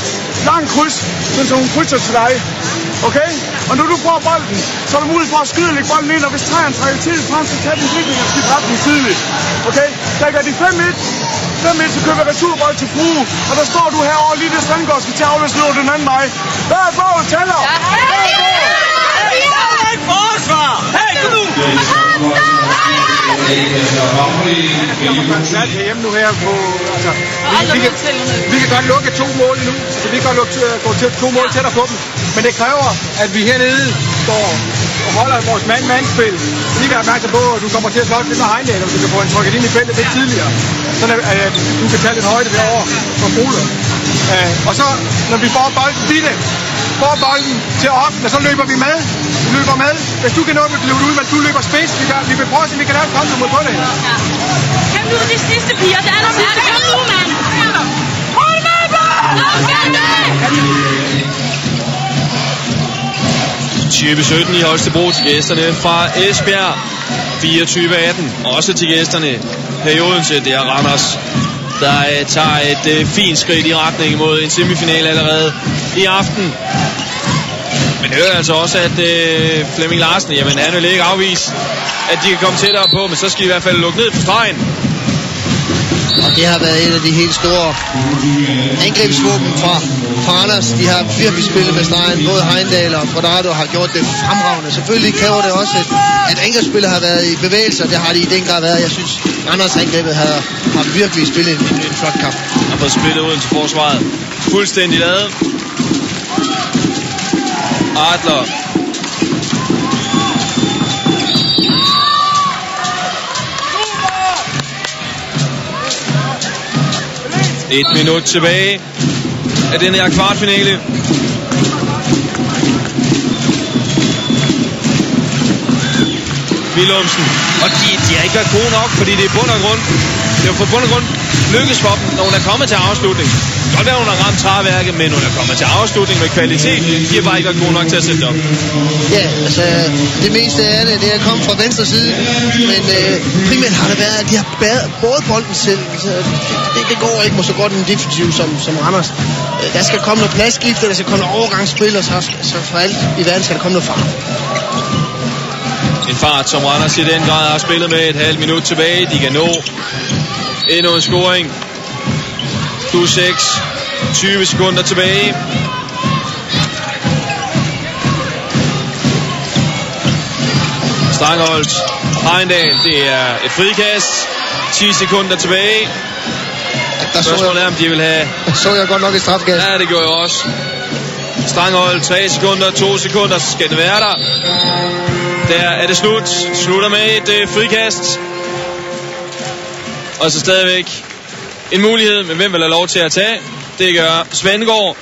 så hun krydser til dig. Okay? Og når du får bolden, så er du mulighed for at skyde og lægge bolden ind, og hvis træerne trækker tidligt frem, så tager den virkelig og skifter retning tidligt. Okay? Der gør de 5-1, så kører vi returbold til Frue, og der står du herovre lige det Svendgaard skal til at afløse den anden vej. Hver mål tæller! Forsvar! Hey, kom nu! Hjemme nu her på... vi kan godt lukke 2 mål nu, så vi kan godt gå til 2 mål tættere på dem. Men det kræver, at vi hernede står og holder vores mand-spil. Vi kan være opmærksom på, at du kommer til at slå lidt med Heindal, og du kan få en trykket ind i feltet lidt tidligere. Sådan at du kan tage lidt højde derovre for Frue. Og så, når vi får bolden, får bolden til op, og så løber vi med. Vi løber med. Hvis du kan nå at løbe ud, men du løber spids, vi vil prøve at se, om vi kan lave et konto mod på det. Kom nu, de sidste piger. Der er der sidste. Kom nu, mand. Hold med, Type 17 i Holstebro til gæsterne fra Esbjerg. 24-18. Også til gæsterne perioden til det er Randers, der tager et fint skridt i retning mod en semifinal allerede i aften. Men hører altså også, at Flemming Larsen, jamen han vil ikke afvise, at de kan komme tættere på, men så skal de i hvert fald lukke ned på stregen. Og det har været et af de helt store angrebsvåben fra Randers. De har virkelig spillet med stregen. Både Heindal og Frodado har gjort det fremragende. Selvfølgelig kræver det også, at angrebsspillet har været i bevægelser. Det har de i den grad været. Jeg synes, Randers angrebet har virkelig spillet en flot kamp. Har fået spillet uden til forsvaret. Fuldstændig lavet. Adler. Et minut tilbage af den her kvartfinale. Willumsen. Og de har ikke været gode nok, fordi det er bund og grund. Det er på bund og grund lykkes for dem, når hun er kommet til afslutning. Det kan godt være, hun har ramt træværket, men hun er kommet til afslutning med kvalitet. De har bare ikke været gode nok til at sætte det op. Ja, altså det meste af det er kommet fra venstre side. Men primært har det været, at de har båret bolden selv. Altså, det går ikke mod så godt en defensiv som Randers. Der skal komme noget pladsskifte, der skal komme noget overgangsspil, og så for alt i verden skal der komme noget fart. En fart, som Randers i den grad har spillet med et halvt minut tilbage. De kan nå endnu en scoring. Du 6. 20 sekunder tilbage. Strangholdt. Heindal. Det er et frikast. 10 sekunder tilbage. Spørgsmålet er, om de vil have... Så jeg godt nok et strafkast. Ja, det gjorde jeg også. Strangholdt. 3 sekunder. 2 sekunder. Så skal det være der. Der er det slut. Slutter med et frikast. Og så stadigvæk en mulighed, men hvem vil have lov til at tage? Det gør Svendgaard.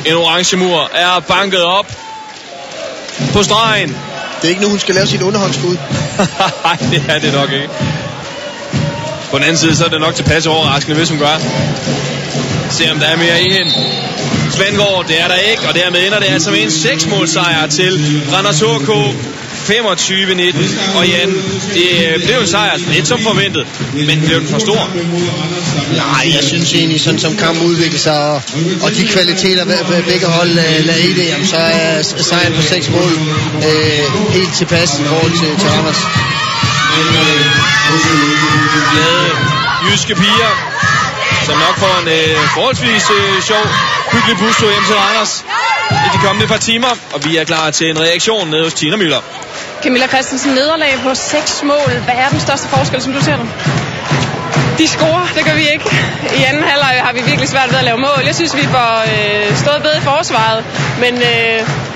En orange mur er banket op på stregen. Det er ikke nu, hun skal lave sit underhåndsskud. Nej, det er det nok ikke. På den anden side, så er det nok tilpas overraskende, hvis hun gør. Se om der er mere i hende. Svendgaard, det er der ikke, og dermed ender det altså med en 6-målsejr til Randers HK. 25-19, og Jan, det blev en sejr lidt som forventet, men blev den for stor? Nej, jeg synes egentlig, sådan som kampen udvikler sig, og de kvaliteter, begge hold lader i det, jamen, så er sejren på 6 mål helt tilpas i forhold til Randers. Glade jyske piger, som nok får en forholdsvis sjov, hyggelig bustur hjem til Randers i de kommende par timer, og vi er klar til en reaktion nede hos Tina Müller. Camilla Christensen, nederlag på 6 mål. Hvad er den største forskel, som du ser den? De scorer, det gør vi ikke. I anden halvleg har vi virkelig svært ved at lave mål. Jeg synes, vi får stået bedre i forsvaret, men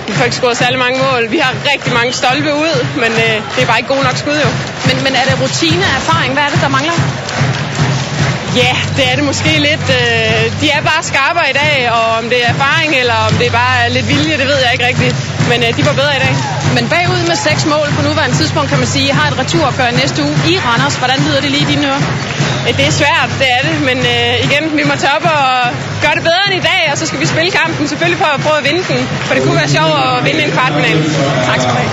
vi får ikke scoret særlig mange mål. Vi har rigtig mange stolpe ud, men det er bare ikke god nok skud jo. Men er det rutine og erfaring? Hvad er det, der mangler? Ja, det er det måske lidt. De er bare skarpere i dag, og om det er erfaring, eller om det er bare lidt vilje, det ved jeg ikke rigtigt. Men de var bedre i dag. Men bagud med 6 mål på nuværende tidspunkt, kan man sige, har et returopgør næste uge i Randers. Hvordan lyder det lige i dine ører? Det er svært, det er det. Men igen, vi må tage op og gøre det bedre end i dag, og så skal vi spille kampen selvfølgelig for at prøve at vinde den. For det kunne være sjovt at vinde en kvartfinale. Tak skal du have.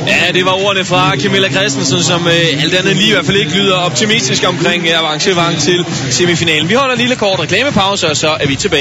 Ja, det var ordene fra Camilla Christensen, som alt andet lige i hvert fald ikke lyder optimistisk omkring avancement til semifinalen. Vi holder en lille kort reklamepause, og så er vi tilbage.